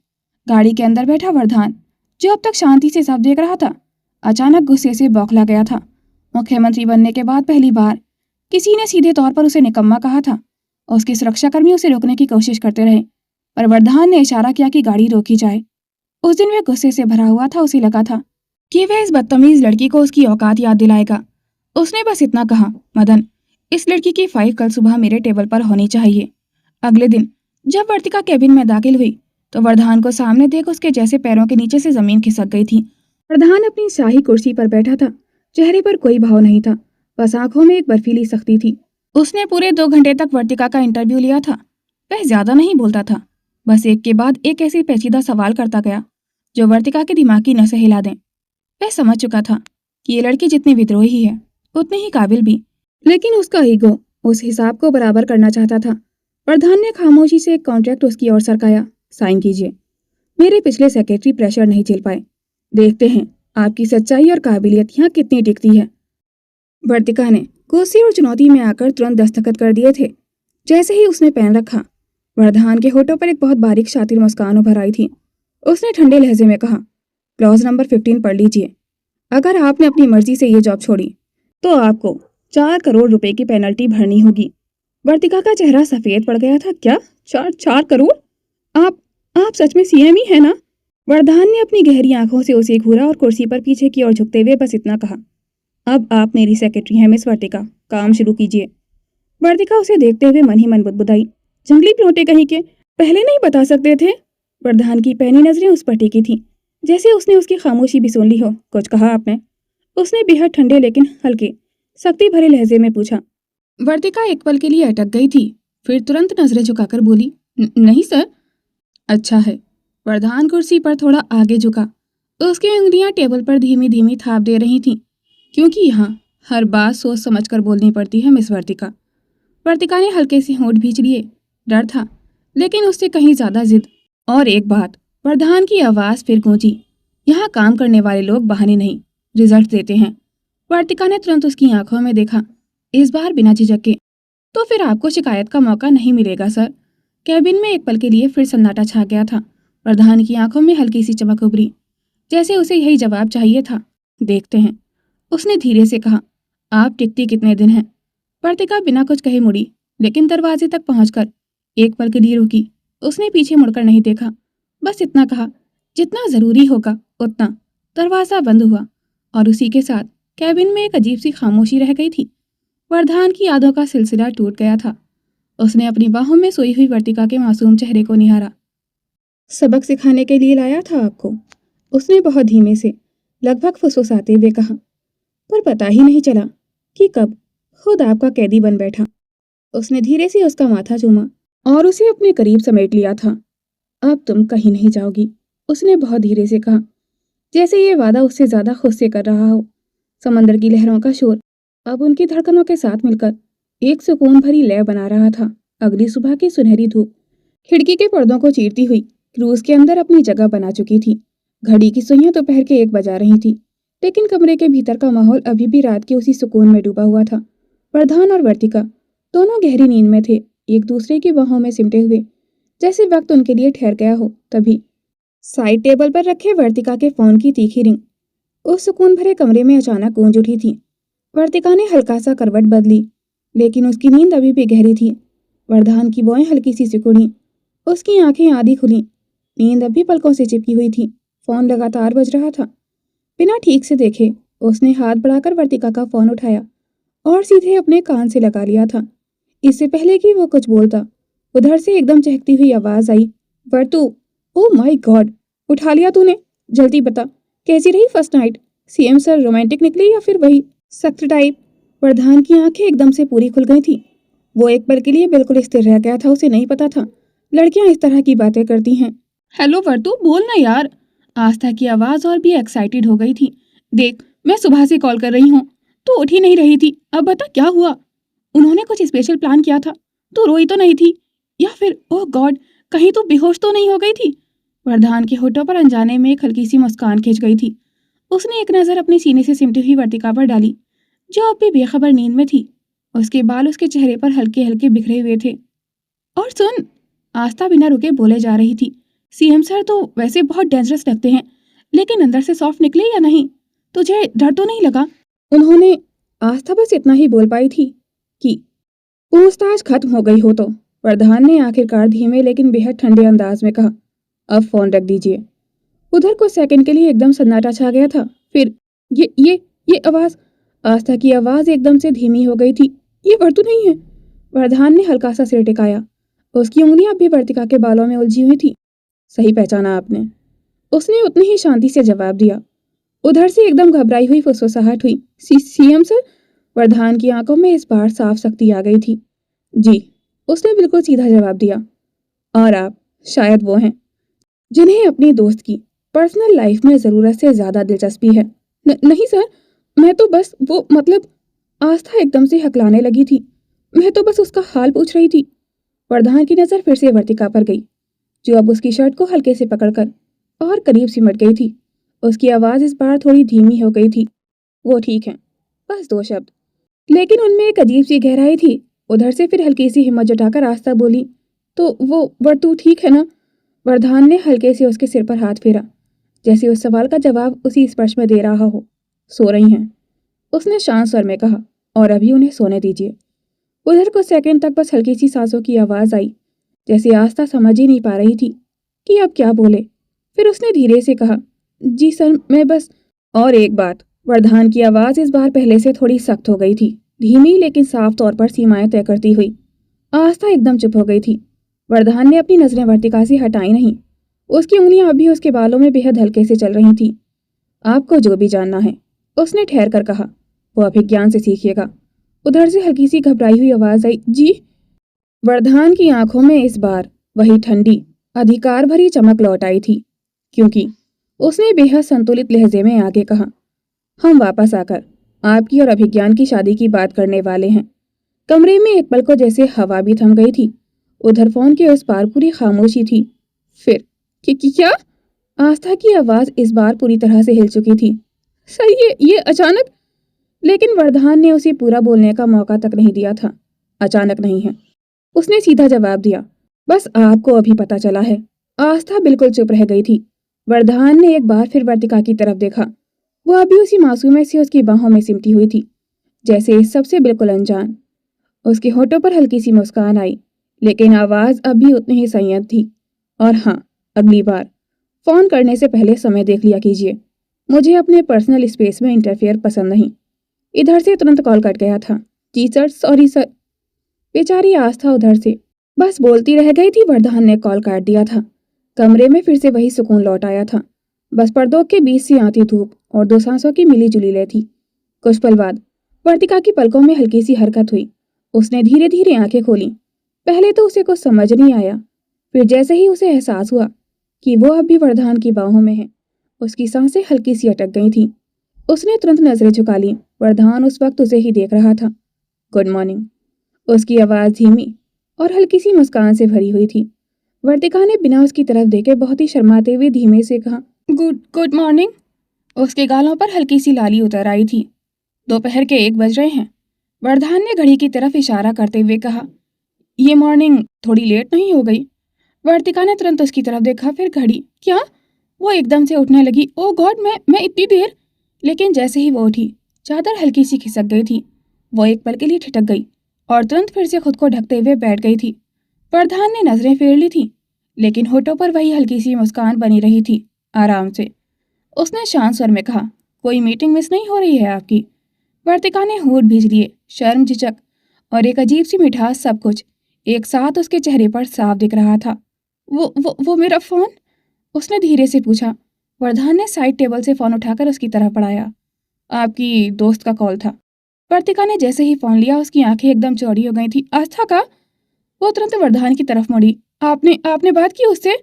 S1: गाड़ी के अंदर बैठा वरदान जो अब तक शांति से सब देख रहा था अचानक गुस्से से बौखला गया था। मुख्यमंत्री बनने के बाद पहली बार किसी ने सीधे तौर पर उसे निकम्मा कहा था। उसके सुरक्षाकर्मी उसे रोकने की कोशिश करते रहे पर वरदान ने इशारा किया कि गाड़ी रोकी जाए। उस दिन वह गुस्से से भरा हुआ था। उसे लगा था कि वह इस बदतमीज लड़की को उसकी औकात याद दिलाएगा। उसने बस इतना कहा, मदन इस लड़की की फाइल कल सुबह मेरे टेबल पर होनी चाहिए। अगले दिन जब वर्तिका कैबिन में दाखिल हुई तो वरदान को सामने देख उसके जैसे पैरों के नीचे से जमीन खिसक गई थी। वरदान अपनी शाही कुर्सी पर बैठा था। चेहरे पर कोई भाव नहीं था, बस आंखों में एक बर्फीली सख्ती थी। उसने पूरे 2 घंटे तक वर्तिका का इंटरव्यू लिया था। वह ज्यादा नहीं बोलता था, बस एक के बाद एक ऐसे पेचीदा सवाल करता गया जो वर्तिका के दिमाग की नसें हिला दें। वह समझ चुका था कि ये लड़की जितनी विद्रोही है उतनी ही काबिल भी, लेकिन उसका ईगो उस हिसाब को बराबर करना चाहता था। प्रधान ने खामोशी से एक कॉन्ट्रैक्ट उसकी ओर सरकाया। साइन कीजिए। मेरे पिछले सेक्रेटरी प्रेशर नहीं झेल पाए। देखते हैं आपकी सच्चाई और काबिलियत यहाँ कितनी टिकती है। वर्तिका ने गुस्से और चुनौती में आकर तुरंत दस्तखत कर दिए थे। जैसे ही उसने पेन रखा वरदान के होठों पर एक बहुत बारीक शातिर मुस्कान उभर आई थी। उसने ठंडे लहजे में कहा, क्लॉज नंबर 15 पढ़ लीजिए। अगर आपने अपनी मर्जी से ये जॉब छोड़ी तो आपको 4 करोड़ रुपए की पेनल्टी भरनी होगी। वर्तिका का चेहरा सफेद पड़ गया था। क्या 4 करोड़? आप सच में सीएम ही है ना? वरदान ने अपनी गहरी आंखों से उसे घूरा और कुर्सी पर पीछे की ओर झुकते हुए बस इतना कहा, अब आप मेरी सेक्रेटरी हैं मिस वर्तिका, काम शुरू कीजिए। वर्तिका उसे देखते हुए मन ही मन बुदबुदाई, जंगली प्रोटे कहीं के, पहले नहीं बता सकते थे? वरदान की पैनी नजरें उस पर टिकी थी जैसे उसने उसकी खामोशी भी सुन ली हो। कुछ कहा आपने? उसने बेहद ठंडे लेकिन हल्के सख्ती भरे लहजे में पूछा। वर्तिका एक पल के लिए अटक गई थी, फिर तुरंत नजरें झुकाकर बोली, नहीं सर। अच्छा है। वरदान कुर्सी पर थोड़ा आगे झुका। उसकी उंगलियां टेबल पर धीमी धीमी थाप दे रही थीं, क्योंकि यहाँ हर बात सोच समझकर बोलनी पड़ती है मिस वर्तिका। वर्तिका ने हल्के से होंठ भींच लिए। डर था लेकिन उससे कहीं ज्यादा जिद। और एक बात, वरदान की आवाज फिर गूंजी, यहाँ काम करने वाले लोग बहाने नहीं रिजल्ट देते हैं। वर्तिका ने तुरंत उसकी आंखों में देखा, इस बार बिना झिझक के। तो फिर आपको शिकायत का मौका नहीं मिलेगा सर। कैबिन में एक पल के लिए फिर सन्नाटा छा गया था। वरदान की आंखों में हल्की सी चमक उभरी, जैसे उसे यही जवाब चाहिए था। देखते हैं, उसने धीरे से कहा। आप टिकती कितने दिन हैं? वर्तिका बिना कुछ कहे मुड़ी, लेकिन दरवाजे तक पहुंचकर एक पल के लिए रुकी। उसने पीछे मुड़कर नहीं देखा, बस इतना कहा, जितना जरूरी होगा उतना दरवाजा बंद हुआ और उसी के साथ कैबिन में एक अजीब सी खामोशी रह गई थी। वरदान की यादों का सिलसिला टूट गया था। उसने अपनी बाहों में सोई हुई वर्तिका के मासूम चेहरे को निहारा। सबक सिखाने के लिए लाया था आपको, उसने बहुत धीमे से लगभग फुसफुसाते हुए कहा, पर पता ही नहीं चला कि कब खुद आपका कैदी बन बैठा। उसने धीरे से उसका माथा चूमा और उसे अपने करीब समेट लिया था। अब तुम कहीं नहीं जाओगी, उसने बहुत धीरे से कहा, जैसे ये वादा उससे ज्यादा खुद से कर रहा हो। समंदर की लहरों का शोर अब उनकी धड़कनों के साथ मिलकर एक सुकून भरी लय बना रहा था। अगली सुबह की सुनहरी धूप खिड़की के पर्दों को चीरती हुई क्रूज के अंदर अपनी जगह बना चुकी थी। घड़ी की सुइयां दोपहर के 1 बजा रही थी, लेकिन कमरे के भीतर का माहौल अभी भी रात के उसी सुकून में डूबा हुआ था। प्रधान और वर्तिका दोनों गहरी नींद में थे, एक दूसरे की बाहों में सिमटे हुए, जैसे वक्त उनके लिए ठहर गया हो। तभी साइड टेबल पर रखे वर्तिका के फोन की तीखी रिंग उस सुकून भरे कमरे में अचानक गूंज उठी थी। वर्तिका ने हल्का सा करवट बदली, लेकिन उसकी नींद अभी भी गहरी थी। वरदान की भौहें हल्की सी सिकुड़ी, उसकी आंखें आधी खुली, नींद अभी पलकों से चिपकी हुई थी। फोन लगातार बज रहा था। बिना ठीक से देखे उसने हाथ बढ़ाकर वर्तिका का फोन उठाया और सीधे अपने कान से लगा लिया था। इससे पहले कि वो कुछ बोलता, उधर से एकदम चहकती हुई आवाज आई, वर्तु, ओ माय गॉड, उठा लिया तूने? जल्दी बता, कैसी रही first night? CM sir romantic निकली या फिर वही सख्त टाइप? प्रधान की आंखें एकदम से पूरी खुल गई थी। वो एक पल के लिए बिल्कुल स्थिर रह गया था। उसे नहीं पता था लड़कियां इस तरह की बातें करती हैं। हेलो वर्तु, बोल ना यार। आस्था की आवाज और भी एक्साइटेड हो गई थी। देख, मैं सुबह से कॉल कर रही हूँ, तो उठ ही नहीं रही थी। अब बता क्या हुआ? उन्होंने कुछ स्पेशल प्लान किया था? तो रोई तो नहीं थी? या फिर ओह गॉड, कहीं तो बेहोश तो नहीं हो गई थी? प्रधान के होठों पर अनजाने में एक हल्की सी मुस्कान खिंच गई थी। उसने एक नजर अपनी सीने से सिमटी हुई वर्तिका पर डाली, जो अब भी बेखबर नींद में थी। उसके बाल उसके चेहरे पर हल्के हल्के बिखरे हुए थे। और सुन, आस्था बिना रुके बोले जा रही थी, सीएम सर तो वैसे बहुत डेंजरस लगते हैं, लेकिन अंदर से सॉफ्ट निकले या नहीं? तुझे डर तो नहीं लगा? उन्होंने आस्था बस इतना ही बोल पाई थी कि पूछताछ खत्म हो गई हो तो। प्रधान ने आखिरकार धीमे लेकिन बेहद ठंडे अंदाज में कहा, अब फोन रख दीजिए। उधर कुछ सेकंड के लिए एकदम सन्नाटा छा गया था। फिर ये आवाज, आस्था की आवाज एकदम से धीमी हो गई थी। ये वर्तु नहीं है? प्रधान ने हल्का सा सिर टिकाया। उसकी उंगलियां भी वर्तिका के बालों में उलझी हुई थी। सही पहचाना आपने, उसने उतनी ही शांति से जवाब दिया। उधर से एकदम घबराई हुई फुसफुसाहट हुई। CM sir? प्रधान की आंखों में इस बार साफ सख्ती आ गई थी। जी, उसने बिल्कुल सीधा जवाब दिया। और आप शायद वो हैं जिन्हें अपनी दोस्त की पर्सनल लाइफ में जरूरत से ज्यादा दिलचस्पी है। नहीं सर, मैं तो बस वो मतलब, आस्था एकदम से हकलाने लगी थी। मैं तो बस उसका हाल पूछ रही थी। प्रधान की नजर फिर से वर्तिका पर गई, जो अब उसकी शर्ट को हल्के से पकड़कर और करीब सिमट गई थी। उसकी आवाज इस बार थोड़ी धीमी हो गई थी। वो ठीक है, बस 2 शब्द, लेकिन उनमें एक अजीब सी गहराई थी। उधर से फिर हल्की सी हिम्मत जुटाकर आस्था बोली, तो वो वर्तु ठीक है ना? प्रधान ने हल्के से उसके सिर पर हाथ फेरा, जैसे उस सवाल का जवाब उसी स्पर्श में दे रहा हो। सो रही हैं, उसने शांत स्वर में कहा, और अभी उन्हें सोने दीजिए। उधर कुछ सेकंड तक बस हल्की सी सांसों की आवाज आई, जैसे आस्था समझ ही नहीं पा रही थी कि अब क्या बोले। फिर उसने धीरे से कहा, जी सर, मैं बस। और एक बात। प्रधान की आवाज इस बार पहले से थोड़ी सख्त हो गई थी, धीमी लेकिन साफ तौर पर सीमाएं तय करती हुई। आस्था एकदम चुप हो गई थी। प्रधान ने अपनी नजरें वर्तिका से हटाई नहीं। उसकी उंगलियां अभी उसके बालों में बेहद हल्के से चल रही थीं। आपको जो भी जानना है, उसने ठहर कर कहा, वो अभिज्ञान से सीखिएगा। उधर से हल्की सी घबराई हुई आवाज आई, जी। प्रधान की आंखों में इस बार वही ठंडी अधिकार भरी चमक लौट आई थी, क्योंकि उसने बेहद संतुलित लहजे में आगे कहा, हम वापस आकर आपकी और अभिज्ञान की शादी की बात करने वाले हैं। कमरे में एक पल को जैसे हवा भी थम गई थी। उधर फोन के उस पार पूरी खामोशी थी। फिर क्या? आस्था की आवाज इस बार पूरी तरह से हिल चुकी थी। सर, ये अचानक। लेकिन प्रधान ने उसे पूरा बोलने का मौका तक नहीं दिया था। अचानक नहीं है, उसने सीधा जवाब दिया, बस आपको अभी पता चला है। आस्था बिल्कुल चुप रह गई थी। प्रधान ने एक बार फिर वर्तिका की तरफ देखा। वो अभी उसी मासूमियत से उसकी बाहों में सिमटी हुई थी, जैसे इस सबसे बिल्कुल अनजान। उसके होठों पर हल्की सी मुस्कान आई, लेकिन आवाज अब भी उतनी ही संयत थी। और हाँ, अगली बार फोन करने से पहले समय देख लिया कीजिए। मुझे अपने पर्सनल स्पेस में इंटरफेयर पसंद नहीं। इधर से तुरंत कॉल कट गया था। जी सर, सॉरी सर। बेचारी आस्था उधर से बस बोलती रह गई थी। वरदान ने कॉल काट दिया था। कमरे में फिर से वही सुकून लौट आया था। बस पर्दों के बीच से आती धूप और दो सांसों की मिली जुली लय थी। कुछ पल बाद वर्तिका की पलकों में हल्की सी हरकत हुई। उसने धीरे धीरे आंखें खोली। पहले तो उसे कुछ समझ नहीं आया, फिर जैसे ही उसे एहसास हुआ कि वो अब भी वरदान की बाहों में है, उसकी सांसें हल्की सी अटक गई थीं। उसने तुरंत नजरें झुका ली। वरदान उस वक्त उसे ही देख रहा था। Good morning. उसकी आवाज धीमी और हल्की सी मुस्कान से भरी हुई थी। वर्तिका ने बिना उसकी तरफ देखे बहुत ही शर्माते हुए धीमे से कहा, गुड मॉर्निंग। उसके गालों पर हल्की सी लाली उतर आई थी। दोपहर के 1 बज रहे हैं। वरदान ने घड़ी की तरफ इशारा करते हुए कहा, ये मॉर्निंग थोड़ी लेट नहीं हो गई? वर्तिका ने तुरंत उसकी तरफ देखा, फिर घड़ी। क्या? वो एकदम से उठने लगी। ओ गॉड, मैं इतनी देर? लेकिन जैसे ही वो उठी, चादर हल्की सी खिसक गई थी। वो एक पल के लिए ठिठक गई और तुरंत फिर से खुद को ढकते हुए बैठ गई थी। वरदान ने नजरें फेर ली थी, लेकिन होठों पर वही हल्की सी मुस्कान बनी रही थी, आराम से। उसने शांत स्वर में कहा, कोई मीटिंग मिस नहीं हो रही है आपकी? वर्तिका ने होठ भींच लिए। शर्म, झिझक और एक अजीब सी मिठास, सब कुछ एक साथ उसके चेहरे पर साफ दिख रहा था। वो मेरा फोन? उसने धीरे से पूछा। वरदान ने साइड टेबल से फोन उठाकर उसकी तरफ बढ़ाया। आपकी दोस्त का कॉल था। वर्तिका ने जैसे ही फोन लिया, उसकी आंखें एकदम चौड़ी हो गई थी। आस्था का? वो तुरंत वरदान की तरफ मुड़ी। आपने बात की उससे?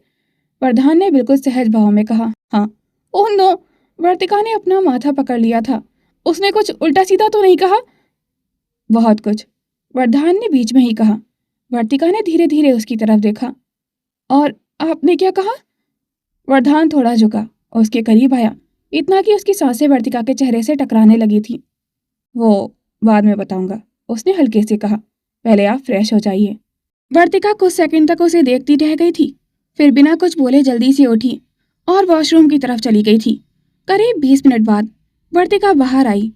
S1: वरदान ने बिल्कुल सहज भाव में कहा, हाँ। Oh no! वर्तिका ने अपना माथा पकड़ लिया था। उसने कुछ उल्टा सीधा तो नहीं कहा? बहुत कुछ, वरदान ने बीच में ही कहा। वर्तिका ने धीरे धीरे उसकी तरफ देखा। और आपने क्या कहा? वरदान थोड़ा झुका, उसके करीब आया, इतना कि उसकी सांसें वर्तिका के चेहरे से टकराने लगी थी। वो बाद में बताऊंगा, उसने हल्के से कहा। पहले आप फ्रेश हो जाइए। वर्तिका कुछ सेकंड तक उसे देखती रह गई थी, फिर बिना कुछ बोले जल्दी से उठी और वॉशरूम की तरफ चली गई थी। करीब 20 मिनट बाद वर्तिका बाहर आई।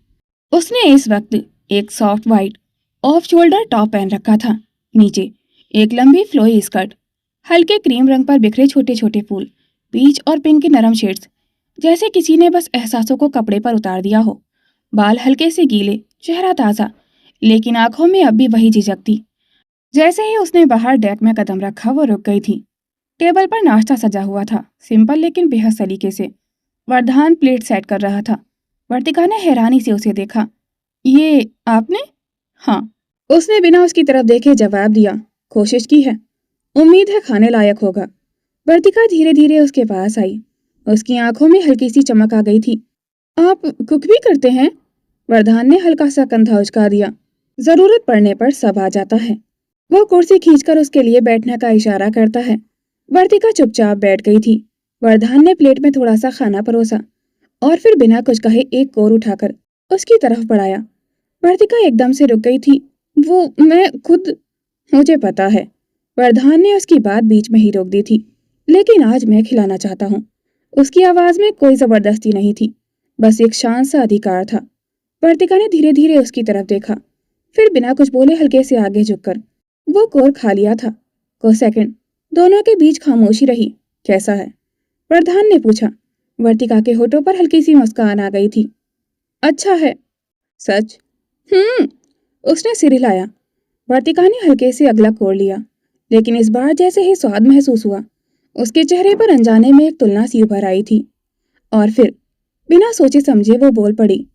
S1: उसने इस वक्त एक soft white off shoulder top पहन रखा था। नीचे एक लंबी फ्लोई स्कर्ट, हल्के क्रीम रंग पर बिखरे छोटे छोटे फूल, पीच और पिंक के नरम शेड्स, जैसे किसी ने बस एहसासों को कपड़े पर उतार दिया हो। बाल हल्के से गीले, चेहरा ताजा, लेकिन आंखों में अब भी वही झिझक थी। जैसे ही उसने बाहर डेक में कदम रखा, वो रुक गई थी। टेबल पर नाश्ता सजा हुआ था, सिंपल लेकिन बेहद सलीके से। वरदान प्लेट सेट कर रहा था। वर्तिका ने हैरानी से उसे देखा। ये आपने? हाँ, उसने बिना उसकी तरफ देखे जवाब दिया। कोशिश की है, उम्मीद है खाने लायक होगा। वर्तिका धीरे धीरे उसके पास आई। उसकी आंखों में हल्की सी चमक आ गई थी। आप कुक भी करते हैं? वरदान ने हल्का सा कंधा उचका दिया। जरूरत पड़ने पर सब आ जाता है। वो कुर्सी खींचकर उसके लिए बैठने का इशारा करता है। वर्तिका चुपचाप बैठ गई थी। वरदान ने प्लेट में थोड़ा सा खाना परोसा और फिर बिना कुछ कहे एक कोर उठाकर उसकी तरफ बढ़ाया। वर्तिका एकदम से रुक गई थी। वो मैं खुद। मुझे पता है। वरदान ने उसकी बात बीच में ही रोक दी थी। लेकिन आज मैं खिलाना चाहता हूँ। उसकी आवाज में कोई जबरदस्ती नहीं थी, बस एक शांत सा अधिकार था। वर्तिका ने धीरे धीरे उसकी तरफ देखा, फिर बिना कुछ बोले हल्के से आगे झुककर वो कोर खा लिया था। कुछ सेकंड दोनों के बीच खामोशी रही। कैसा है? वरदान ने पूछा। वर्तिका के होठों पर हल्की सी मुस्कान आ गई थी। अच्छा है। सच? उसने सिर हिलाया। वर्तिका ने हल्के से अगला कोर लिया, लेकिन इस बार जैसे ही स्वाद महसूस हुआ, उसके चेहरे पर अनजाने में एक तुलना सी उभर आई थी। और फिर बिना सोचे समझे वो बोल पड़ी।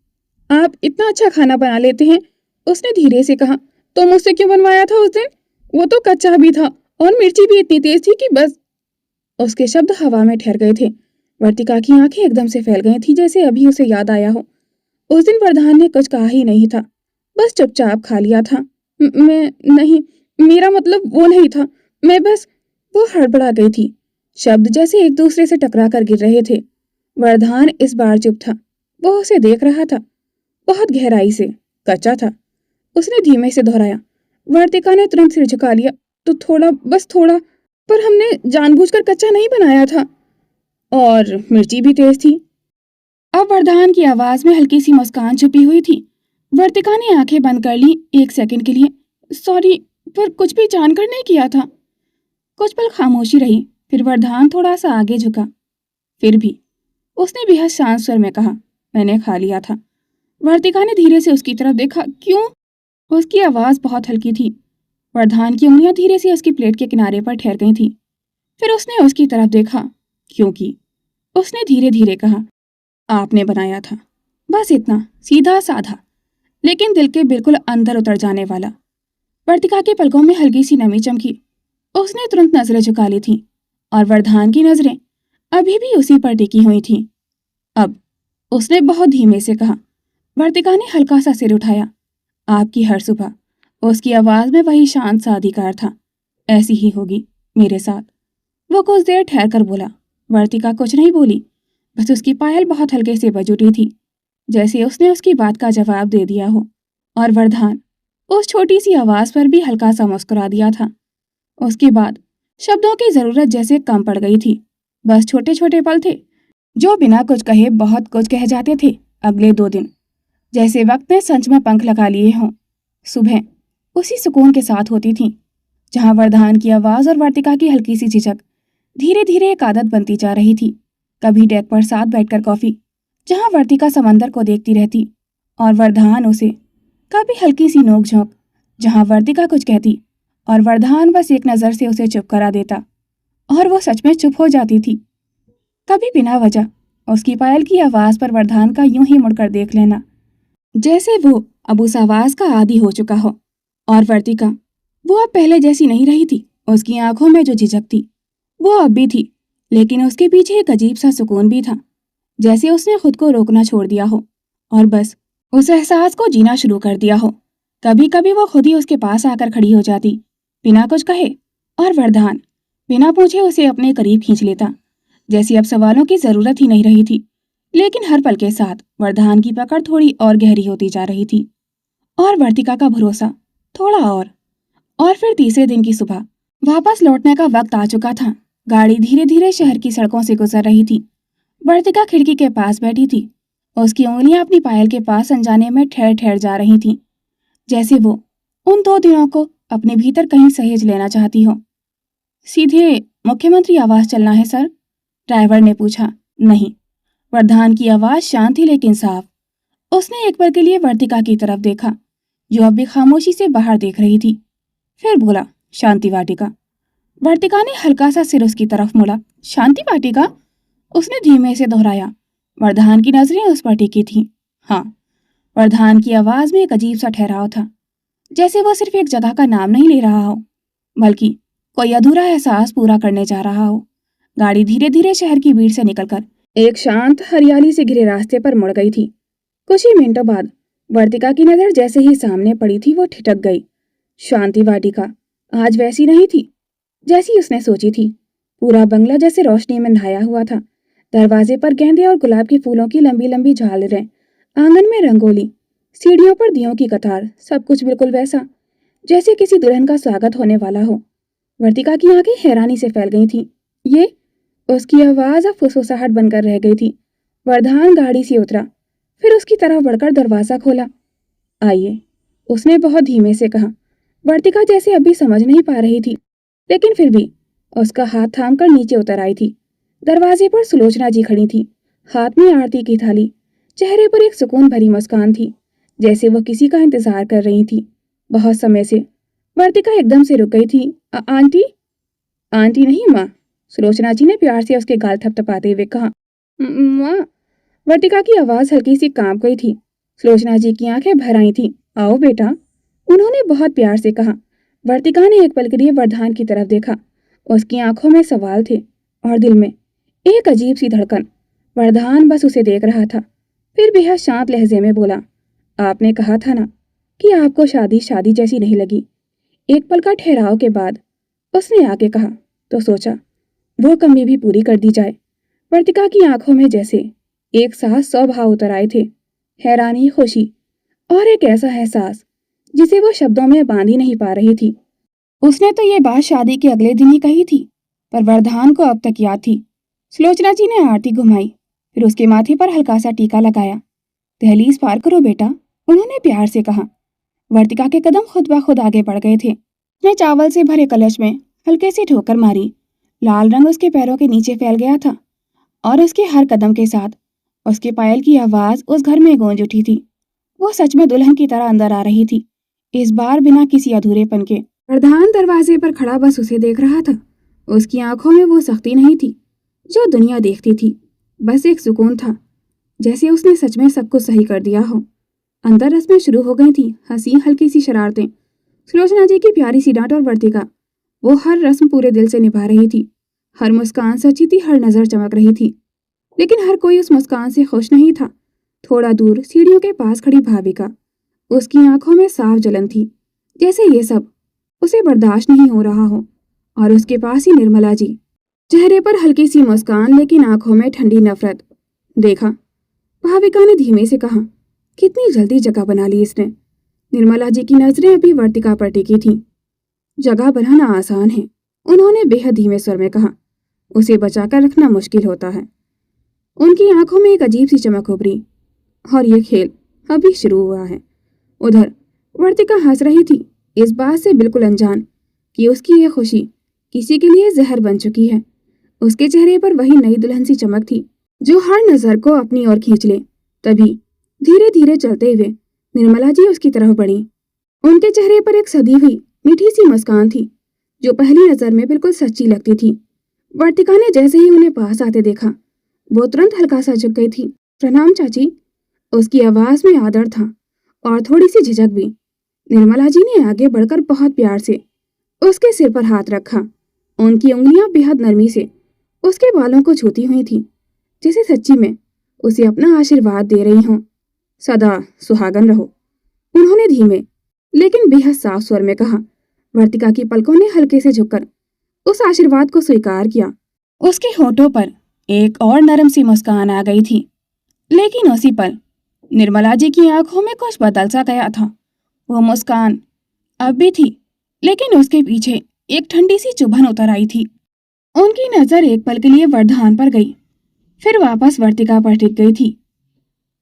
S1: आप इतना अच्छा खाना बना लेते हैं। उसने धीरे से कहा। तो मुझसे क्यों बनवाया था उस दिन? वो तो कच्चा भी था और मिर्ची भी इतनी तेज थी कि बस। उसके शब्द हवा में ठहर गए थे। वर्तिका की आंखें एकदम से फैल गई थी, जैसे अभी उसे याद आया हो। उस दिन वरदान ने कुछ कहा ही नहीं था, बस चुपचाप खा लिया था। मैं नहीं, मेरा मतलब वो नहीं था। मैं बस। वो हड़बड़ा गई थी। शब्द जैसे एक दूसरे से टकरा कर गिर रहे थे। वरदान इस बार चुप था। वो उसे देख रहा था, बहुत गहराई से। कच्चा था, उसने धीमे से दोहराया। वर्तिका ने तुरंत सिर झुका लिया। तो थोड़ा, बस थोड़ा, पर हमने जानबूझकर कच्चा नहीं बनाया था। और मिर्ची भी तेज थी। अब वरदान की आवाज में हल्की सी मुस्कान छुपी हुई थी। वर्तिका ने आंखें बंद कर ली एक सेकंड के लिए। सॉरी, पर कुछ भी जानकर नहीं किया था। कुछ पल खामोशी रही, फिर वरदान थोड़ा सा आगे झुका। फिर भी उसने बेहद शांत स्वर में कहा, मैंने खा लिया था। वर्तिका ने धीरे से उसकी तरफ देखा। क्यों? उसकी आवाज बहुत हल्की थी। वरदान की उंगलियां धीरे से उसकी प्लेट के किनारे पर ठहर गई थी। फिर उसने उसकी तरफ देखा। क्योंकि उसने धीरे धीरे कहा, आपने बनाया था। बस इतना, सीधा साधा, लेकिन दिल के बिल्कुल अंदर उतर जाने वाला। वर्तिका के पलकों में हल्की सी नमी चमकी। उसने तुरंत नजरें झुका ली थीं और वरदान की नजरें अभी भी उसी पर टिकी हुई थीं। अब उसने बहुत धीमे से कहा। वर्तिका ने हल्का सा सिर उठाया। आपकी हर सुबह। उसकी आवाज में वही शांत सा अधिकार था। ऐसी ही होगी मेरे साथ। वो कुछ देर ठहर कर बोला। वर्तिका कुछ नहीं बोली, बस उसकी पायल बहुत हल्के से बज उठी थी, जैसे उसने उसकी बात का जवाब दे दिया हो। और वरदान उस छोटी सी आवाज पर भी हल्का सा मुस्कुरा दिया था। उसके बाद शब्दों की जरूरत जैसे कम पड़ गई थी। बस छोटे छोटे पल थे जो बिना कुछ कहे बहुत कुछ कह जाते थे। अगले 2 दिन जैसे वक्त ने सच में पंख लगा लिए हों। सुबह उसी सुकून के साथ होती थी जहां वरदान की आवाज और वर्तिका की हल्की सी झिझक धीरे धीरे एक आदत बनती जा रही थी। कभी डेक पर साथ बैठकर कॉफी, जहां वर्तिका समंदर को देखती रहती और वरदान उसे, कभी हल्की सी नोक-झोंक जहां वर्तिका कुछ कहती और वरदान बस एक नजर से उसे चुप करा देता और वो सच में चुप हो जाती थी। कभी बिना वजह उसकी पायल की आवाज पर वरदान का यूं ही मुड़कर देख लेना, जैसे वो अब उस आवाज का आदी हो चुका हो। और वर्तिका, वो अब पहले जैसी नहीं रही थी। उसकी आंखों में जो झिझक थी वो अब भी थी, लेकिन उसके पीछे एक अजीब सा सुकून भी था, जैसे उसने खुद को रोकना छोड़ दिया हो और बस उस एहसास को जीना शुरू कर दिया हो। कभी कभी वो खुद ही उसके पास आकर खड़ी हो जाती, बिना कुछ कहे, और वरदान बिना पूछे उसे अपने करीब खींच लेता, जैसे अब सवालों की जरूरत ही नहीं रही थी। लेकिन हर पल के साथ वरदान की पकड़ थोड़ी और गहरी होती जा रही थी और वर्तिका का भरोसा थोड़ा और फिर तीसरे दिन की सुबह वापस लौटने का वक्त आ चुका था। गाड़ी धीरे धीरे शहर की सड़कों से गुजर रही थी। वर्तिका खिड़की के पास बैठी थी। उसकी उंगलियां अपनी पायल के पास अनजाने में ठहर ठहर जा रही थीं, जैसे वो उन 2 दिनों को अपने भीतर कहीं सहेज लेना चाहती हो। सीधे मुख्यमंत्री आवास चलना है सर? ड्राइवर ने पूछा। नहीं। वरदान की आवाज शांत थी लेकिन साफ। उसने एक पल के लिए वर्तिका की तरफ देखा, जो अब भी खामोशी से बाहर देख रही थी। फिर बोला, शांति वाटिका। वर्तिका ने हल्का सा सिर उसकी तरफ मोड़ा। शांति वाटिका? उसने धीमे से दोहराया। वरदान की नजरें उस पर टिकी थीं। हाँ। वरदान की आवाज में एक अजीब सा ठहराव था, जैसे वो सिर्फ एक जगह का नाम नहीं ले रहा हो, बल्कि कोई अधूरा एहसास पूरा करने जा रहा हो। गाड़ी धीरे धीरे शहर की भीड़ से निकलकर एक शांत हरियाली से घिरे रास्ते पर मुड़ गई थी। कुछ ही मिनटों बाद वर्तिका की नजर जैसे ही सामने पड़ी थी वो ठिठक गई। शांति वाटिका आज वैसी नहीं थी जैसी उसने सोची थी। पूरा बंगला जैसे रोशनी में नहाया हुआ था। दरवाजे पर गेंदे और गुलाब के फूलों की लंबी लंबी झालरें, आंगन में रंगोली, सीढ़ियों पर दियों की कतार, सब कुछ बिल्कुल वैसा जैसे किसी दुल्हन का स्वागत होने वाला हो। वर्तिका की आंखें हैरानी से फैल गई थीं। ये, उसकी आवाज अब फुसफुसाहट बनकर रह गई थी। वरदान गाड़ी से उतरा, फिर उसकी तरफ बढ़कर दरवाजा खोला। आइए, उसने बहुत धीमे से कहा। वर्तिका जैसे अभी समझ नहीं पा रही थी, लेकिन फिर भी उसका हाथ थामकर नीचे उतर आई थी। दरवाजे पर सुलोचना जी खड़ी थी, हाथ में आरती की थाली। चेहरे पर एक सुकून भरी मुस्कान थी, जैसे वो किसी का इंतजार कर रही थी बहुत समय से। वर्तिका एकदम से रुक गई थी। आंटी? आंटी नहीं, माँ, सुलोचना जी ने प्यार से उसके गाल थपथपाते हुए कहा। माँ? वर्तिका की आवाज हल्की सी कांप गई थी। सुलोचना जी की आंखें भर आई थीं। आओ बेटा, उन्होंने बहुत प्यार से कहा। वर्तिका ने एक पल के लिए वरदान की तरफ देखा। उसकी आंखों में सवाल थे और दिल में एक अजीब सी धड़कन। वरदान बस उसे देख रहा था, फिर बेहद शांत लहजे में बोला, आपने कहा था ना कि आपको शादी शादी जैसी नहीं लगी। एक पल का ठहराव के बाद उसने आगे कहा, तो सोचा वो कमी भी पूरी कर दी जाए। वर्तिका की आंखों में जैसे एक साथ 100 भाव उतर आए थे, हैरानी, खुशी और एक ऐसा एहसास जिसे वो शब्दों में बांध ही नहीं पा रही थी। उसने तो ये बात शादी के अगले दिन ही कही थी, पर वरदान को अब तक याद थी। सुलोचना जी ने आरती घुमाई, फिर उसके माथे पर हल्का सा टीका लगाया। दहलीज पार करो बेटा, उन्होंने प्यार से कहा। वर्तिका के कदम खुद ब खुद आगे बढ़ गए थे। उसने चावल से भरे कलश में हल्के से ठोकर मारी। लाल रंग उसके पैरों के नीचे फैल गया था और उसके हर कदम के साथ उसके पायल की आवाज उस घर में गूंज उठी थी। वो सच में दुल्हन की तरह अंदर आ रही थी, इस बार बिना किसी अधूरेपन के। प्रधान दरवाजे पर खड़ा बस उसे देख रहा था। उसकी आंखों में वो सख्ती नहीं थी जो दुनिया देखती थी, बस एक सुकून था, जैसे उसने सच में सब कुछ सही कर दिया हो। अंदर रस्में शुरू हो गई थी, हंसी हल्की सी शरारतें, सुलोचना जी की प्यारी सी डांट और वर्तिका। वो हर रस्म पूरे दिल से निभा रही थी, हर मुस्कान सच्ची थी, हर नजर चमक रही थी। लेकिन हर कोई उस मुस्कान से खुश नहीं था। थोड़ा दूर सीढ़ियों के पास खड़ी भाविका, उसकी आंखों में साफ जलन थी, जैसे ये सब उसे बर्दाश्त नहीं हो रहा हो। और उसके पास ही निर्मला जी, चेहरे पर हल्की सी मुस्कान लेकिन आंखों में ठंडी नफरत। देखा, भाविका ने धीमे से कहा, कितनी जल्दी जगह बना ली इसने। निर्मला जी की नजरें अभी वर्तिका पर टिकी थीं। जगह बनाना आसान है, उन्होंने बेहद धीमे स्वर में कहा, उसे बचाकर रखना मुश्किल होता है। उनकी आंखों में एक अजीब सी चमक उभरी। और ये खेल अभी शुरू हुआ है। उधर वर्तिका हंस रही थी, इस बात से बिल्कुल अनजान कि उसकी ये खुशी किसी के लिए जहर बन चुकी है। उसके चेहरे पर वही नई दुल्हन सी चमक थी जो हर नजर को अपनी ओर खींच ले। तभी धीरे धीरे चलते हुए निर्मला जी उसकी तरफ बढ़ी। उनके चेहरे पर एक सदी हुई मीठी सी मुस्कान थी जो पहली नजर में बिल्कुल सच्ची लगती थी। वर्तिका ने जैसे ही उन्हें पास आते देखा, वो तुरंत हल्का सा झुक गई थी। प्रणाम चाची, उसकी आवाज में आदर था और थोड़ी सी झिझक भी। निर्मला जी ने आगे बढ़कर बहुत प्यार से उसके सिर पर हाथ रखा। उनकी उंगलियां बेहद नरमी से उसके बालों को छूती हुई थीं, जैसे सच्ची में उसे अपना आशीर्वाद दे रही हों। सदा सुहागन रहो, उन्होंने धीमे लेकिन बेहद साफ स्वर में कहा। वर्तिका की पलकों ने हल्के से झुककर उस आशीर्वाद को स्वीकार किया। उसके होठों पर एक और नरम सी मुस्कान आ गई थी, लेकिन उसी पल निर्मला जी की आंखों में कुछ बदल सा गया था। वो मुस्कान अब भी थी, लेकिन उसके पीछे एक ठंडी सी चुभन उतर आई थी। उनकी नजर एक पल के लिए वर्धान पर गई, फिर वापस वर्तिका पर टिक गई थी।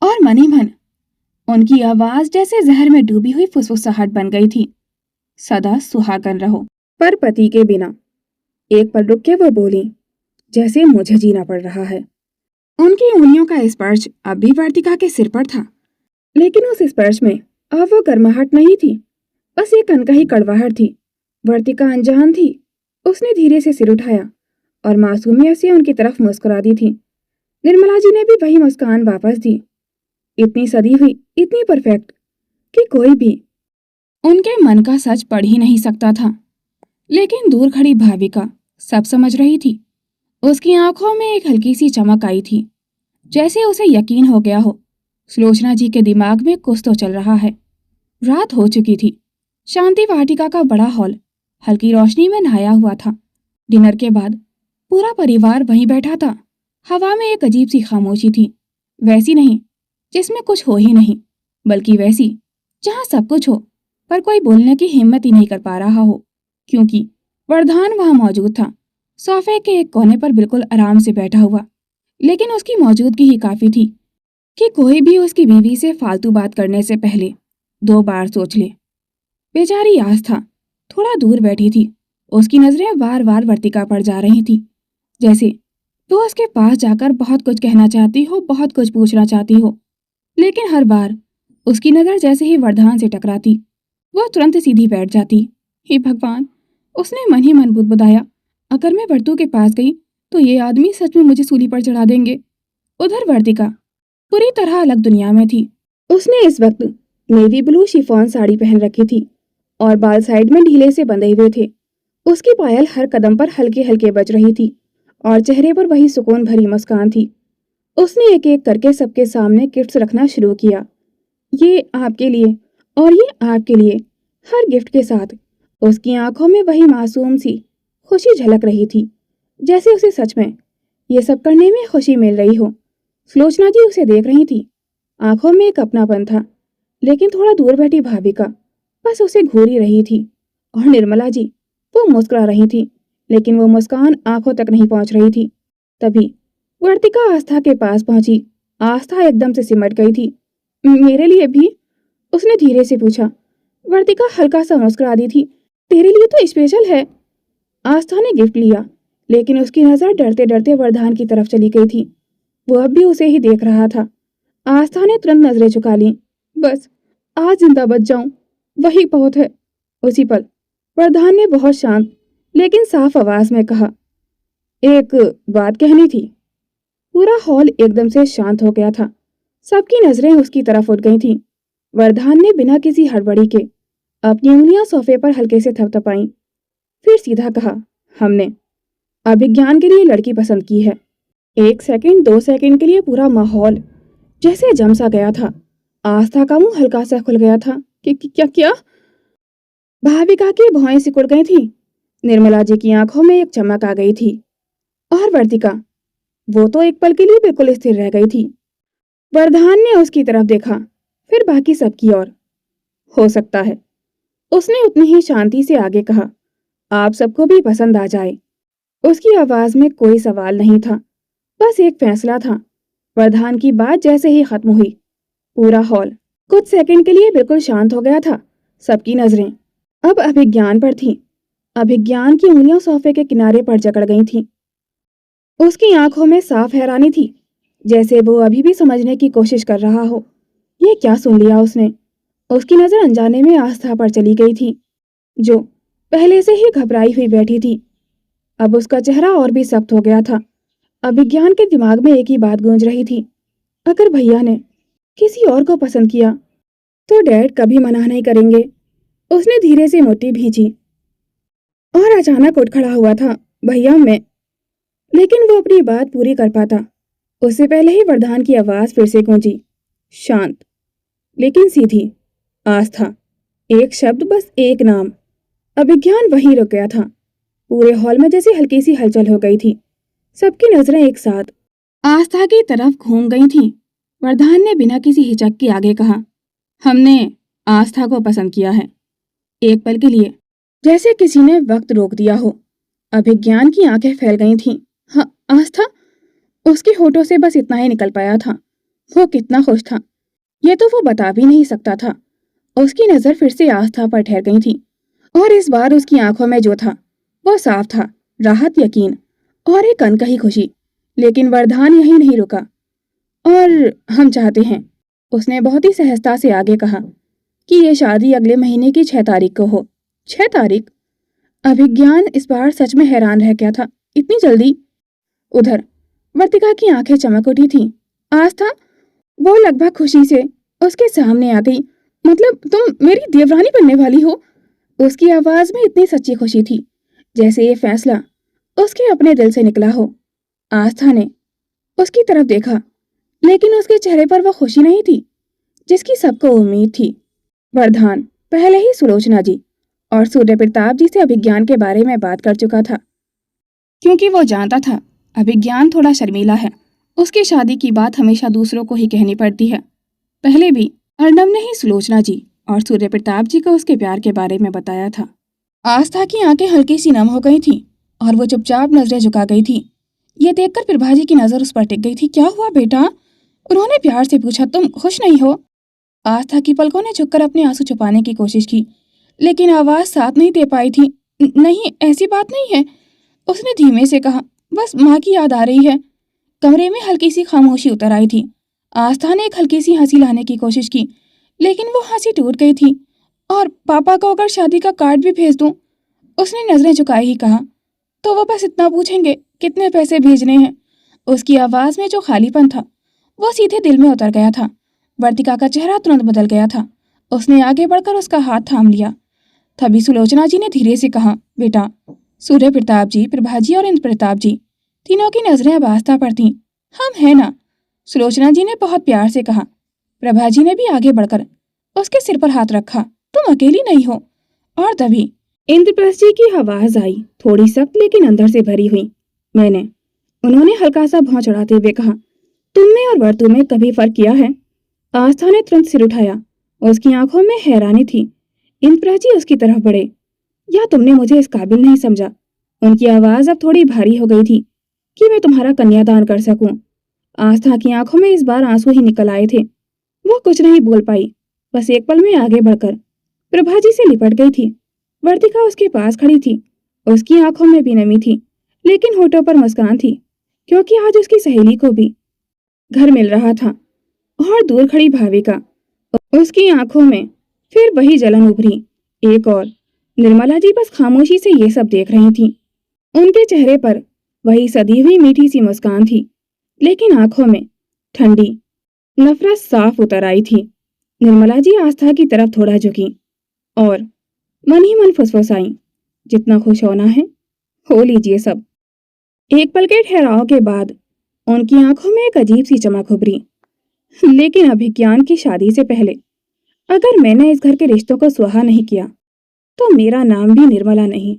S1: और मनी मन उनकी आवाज जैसे जहर में डूबी हुई फुसफुसाहट बन गई थी। सदा सुहागन रहो, पर पति के बिना। एक पल रुक के वो बोली, जैसे मुझे जीना पड़ रहा है। उनकी उंगलियों का स्पर्श अब भी वर्तिका के सिर पर था, लेकिन उस स्पर्श में अब वो गर्माहट नहीं थी, बस एक अनकही कड़वाहट थी। वर्तिका अनजान थी, उसने धीरे से सिर उठाया और मासूमियत से उनकी तरफ मुस्कुरा दी थी। निर्मला जी ने भी वही मुस्कान वापस दी, इतनी सदी हुई, इतनी परफेक्ट कि कोई भी उनके मन का सच पढ़ ही नहीं सकता था। लेकिन दूर खड़ी भाविका सब समझ रही थी। उसकी आंखों में एक हल्की सी चमक आई थी, जैसे उसे यकीन हो गया हो सुलोचना जी के दिमाग में कुछ तो चल रहा है। रात हो चुकी थी। शांति वाटिका का बड़ा हॉल हल्की रोशनी में नहाया हुआ था। डिनर के बाद पूरा परिवार वहीं बैठा था। हवा में एक अजीब सी खामोशी थी, वैसी नहीं जिसमें कुछ हो ही नहीं, बल्कि वैसी जहां सब कुछ हो पर कोई बोलने की हिम्मत ही नहीं कर पा रहा हो, क्योंकि वर्धान वहां मौजूद था, सोफे के एक कोने पर बिल्कुल आराम से बैठा हुआ। लेकिन उसकी मौजूदगी ही काफी थी कि कोई भी उसकी बीवी से फालतू बात करने से पहले 2 बार सोच ले। बेचारी आस्था थोड़ा दूर बैठी थी, उसकी नजरें बार बार वर्तिका पर जा रही थी, जैसे तो उसके पास जाकर बहुत कुछ कहना चाहती हो, बहुत कुछ पूछना चाहती हो। लेकिन हर बार उसकी नजर जैसे ही वर्धान से टकराती, वह तुरंत सीधी बैठ जाती। हे भगवान, उसने मन ही मन बुदबुदाया, अगर मैं वर्तू के पास गई तो ये आदमी सच में मुझे सूली पर चढ़ा देंगे। उधर वर्तिका पूरी तरह अलग दुनिया में थी। उसने इस वक्त नेवी ब्लू शिफॉन साड़ी पहन रखी थी और बाल साइड में ढीले से बंधे हुए थे। उसकी पायल हर कदम पर हल्के हल्के बज रही थी और चेहरे पर वही सुकून भरी मुस्कान थी। उसने एक एक करके सबके सामने गिफ्ट्स रखना शुरू किया। ये आपके लिए और ये आपके लिए। हर गिफ्ट के साथ उसकी आंखों में वही मासूम सी खुशी झलक रही थी, जैसे उसे सच में ये सब करने में खुशी मिल रही हो। सुलोचना जी उसे देख रही थी, आंखों में एक अपनापन था, लेकिन थोड़ा दूर बैठी भाविका बस उसे घूरी रही थी। और निर्मला जी, वो मुस्कुरा रही थी, लेकिन वो मुस्कान आंखों तक नहीं पहुंच रही थी। तभी वर्तिका आस्था के पास पहुंची। आस्था एकदम से सिमट गई थी। मेरे लिए भी? उसने धीरे से पूछा। वर्तिका हल्का सा मुस्कुरा दी थी। तेरे लिए तो स्पेशल है। आस्था ने गिफ्ट लिया, लेकिन उसकी नजर डरते डरते वरदान की तरफ चली गई थी। वो अब भी उसे ही देख रहा था। आस्था ने तुरंत नजरें झुका ली। बस आज जिंदा बच जाऊं, वही बहुत है। उसी पल वरदान ने बहुत शांत लेकिन साफ आवाज में कहा, एक बात कहनी थी। पूरा हॉल एकदम से शांत हो गया था। सबकी नजरें उसकी तरफ उठ गई थीं। वरदान ने बिना किसी हड़बड़ी के अपनी उंगलियां सोफे पर हल्के से थपथपाईं। फिर सीधा कहा, हमने अभिज्ञान के लिए लड़की पसंद की है। 1 सेकंड 2 सेकंड के लिए पूरा माहौल जैसे जम सा गया था। आस्था का मुंह हल्का सा खुल गया था। क्या क्या? भाविका की भौहें सिकुड़ गई थी। निर्मला जी की आंखों में एक चमक आ गई थी। और वर्तिका, वो तो एक पल के लिए बिल्कुल स्थिर रह गई थी। वरदान ने उसकी तरफ देखा, फिर बाकी सबकी ओर। हो सकता है, उसने उतनी ही शांति से आगे कहा, आप सबको भी पसंद आ जाए। उसकी आवाज में कोई सवाल नहीं था, बस एक फैसला था। वरदान की बात जैसे ही खत्म हुई, पूरा हॉल कुछ सेकंड के लिए बिल्कुल शांत हो गया था। सबकी नजरें अब अभिज्ञान पर थीं। अभिज्ञान की उंगलियां सोफे के किनारे पर जकड़ गई थीं। उसकी आंखों में साफ हैरानी थी, जैसे वो अभी भी समझने की कोशिश कर रहा हो। ये क्या सुन लिया उसने? उसकी नजर अनजाने में आस्था पर चली गई थी, जो पहले से ही घबराई हुई बैठी थी। अब उसका चेहरा और भी सख्त हो गया था। अभिज्ञान के दिमाग में एक ही बात गूंज रही थी, अगर भैया ने किसी और को पसंद किया तो डैड कभी मना नहीं करेंगे। उसने धीरे से मुट्ठी भींची और अचानक उठ खड़ा हुआ था। भैया मैं, लेकिन वो अपनी बात पूरी कर पाता उससे पहले ही वरदान की आवाज फिर से गूंजी, शांत लेकिन सीधी, आस्था। एक शब्द, बस एक नाम। अभिज्ञान वहीं रुक गया था। पूरे हॉल में जैसे हल्की सी हलचल हो गई थी। सबकी नजरें एक साथ आस्था की तरफ घूम गई थीं। वरदान ने बिना किसी हिचक के आगे कहा, हमने आस्था को पसंद किया है। एक पल के लिए जैसे किसी ने वक्त रोक दिया हो, अभिज्ञान की आंखें फैल गई थीं। हाँ, आस्था? उसके होठों से बस इतना ही निकल पाया था। वो कितना खुश था, ये तो वो बता भी नहीं सकता था। उसकी नजर फिर से आस्था पर ठहर गई थी, और इस बार उसकी आंखों में जो था वो साफ था, राहत, यकीन और एक अनकही खुशी। लेकिन वरदान यहीं नहीं रुका। और हम चाहते हैं, उसने बहुत ही सहजता से आगे कहा, कि ये शादी अगले महीने की 6 तारीख को हो। 6 तारीख? अभिज्ञान इस बार सच में हैरान रह गया था, इतनी जल्दी? उधर वर्तिका की आंखें चमक उठी थीं। आस्था? वो लगभग खुशी से उसके सामने आ गई। मतलब तुम मेरी देवरानी बनने वाली हो? उसकी आवाज में इतनी सच्ची खुशी थी, जैसे ये फैसला उसके अपने दिल से निकला हो। आस्था ने उसकी तरफ देखा, लेकिन उसके चेहरे पर वो खुशी नहीं थी जिसकी सबको उम्मीद थी। वरदान पहले ही सुलोचना जी और सूर्य प्रताप जी से अभिज्ञान के बारे में बात कर चुका था, क्योंकि वो जानता था अभिज्ञान थोड़ा शर्मीला है। उसकी शादी की बात हमेशा दूसरों को ही कहनी पड़ती है। पहले भी अर्णव ने ही सुलोचना जी और सूर्य प्रताप जी को उसके प्यार के बारे में बताया था। आस्था की आंखें हल्की सी नम हो गई थीं और वो चुपचाप नजरें झुका गई थी। ये देखकर प्रभाजी की नजर उस पर टिक गई थी। क्या हुआ बेटा? उन्होंने प्यार से पूछा। तुम खुश नहीं हो? आस्था की पलकों ने झुककर अपने आंसू छुपाने की कोशिश की, लेकिन आवाज साथ नहीं दे पाई थी। नहीं, ऐसी बात नहीं है, उसने धीमे से कहा। बस माँ की याद आ रही है। कमरे में हल्की सी खामोशी उतर आई थी। आस्था ने एक हल्की सी हंसी लाने की कोशिश की, लेकिन वो हंसी टूट गई थी। और पापा को अगर शादी का कार्ड भी भेज दूं? उसने नजरें झुकाई ही कहा। तो वो बस इतना पूछेंगे, कितने पैसे भेजने हैं? उसकी आवाज में जो खालीपन था वो सीधे दिल में उतर गया था। वर्तिका का चेहरा तुरंत बदल गया था। उसने आगे बढ़कर उसका हाथ थाम लिया। तभी सुलोचना जी ने धीरे से कहा, बेटा। सूर्य प्रताप जी, प्रभाजी और इंद्र प्रताप जी तीनों की नजरें अब आस्था पर थीं। हम हैं ना? सुलोचना जी ने बहुत प्यार से कहा। प्रभाजी ने भी आगे बढ़कर उसके सिर पर हाथ रखा। तुम अकेली नहीं हो। और तभी इंद्रप्रस्थ जी की आवाज आई, थोड़ी सख्त लेकिन अंदर से भरी हुई। मैंने। उन्होंने हल्का सा भौं चढ़ाते हुए कहा, तुमने और वर्तु में कभी फर्क किया है? आस्था ने तुरंत सिर उठाया। उसकी आंखों में हैरानी थी। इंद्रप्रस्थ जी उसकी तरफ बढ़े। या तुमने मुझे इस काबिल नहीं समझा? उनकी आवाज अब थोड़ी भारी हो गई थी, कि मैं तुम्हारा कन्यादान कर सकूं। आस्था की आंखों में इस बार आंसू ही निकल आए थे। वो कुछ नहीं बोल पाई, बस एक पल में आगे बढ़कर प्रभाजी से लिपट गई थी। वर्तिका उसके पास खड़ी थी। उसकी आंखों में भी नमी थी, लेकिन होठों पर मुस्कान थी, क्योंकि आज उसकी सहेली को भी घर मिल रहा था। और दूर खड़ी भाविका, उसकी आंखों में फिर वही जलन उभरी। एक और निर्मला जी बस खामोशी से ये सब देख रही थीं। उनके चेहरे पर वही सदी हुई मीठी सी मुस्कान थी, लेकिन आंखों में ठंडी नफरत साफ उतर आई थी। निर्मला जी आस्था की तरफ थोड़ा झुकी और मन ही मन फुसफुसाई, जितना खुश होना है हो लीजिए सब। एक पल के ठहराव के बाद उनकी आंखों में एक अजीब सी चमक उभरी। लेकिन अभिज्ञान की शादी से पहले अगर मैंने इस घर के रिश्तों को सुहा नहीं किया तो मेरा नाम भी निर्मला नहीं।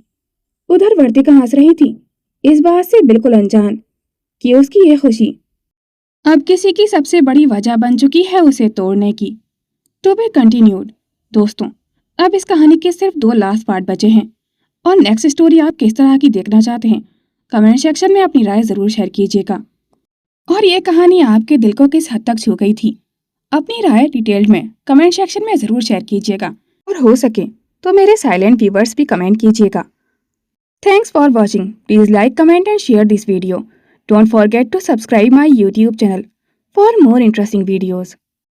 S1: उधर वर्तिका हंस रही थी, इस बात से बिल्कुल अनजान कि उसकी यह खुशी अब किसी की सबसे बड़ी वजह बन चुकी है उसे तोड़ने की। To be continued. दोस्तों, अब इस कहानी के सिर्फ 2 लास्ट पार्ट बचे हैं और नेक्स्ट स्टोरी आप किस तरह की देखना चाहते हैं कमेंट सेक्शन में अपनी राय जरूर शेयर कीजिएगा। और ये कहानी आपके दिल को किस हद तक छू गई थी, अपनी राय डिटेल्ड में कमेंट सेक्शन में जरूर शेयर कीजिएगा। और हो सके तो मेरे साइलेंट व्यूवर्स भी कमेंट कीजिएगा। Thanks for watching. Please like, comment and share this video. Don't forget to subscribe my YouTube channel for more interesting videos.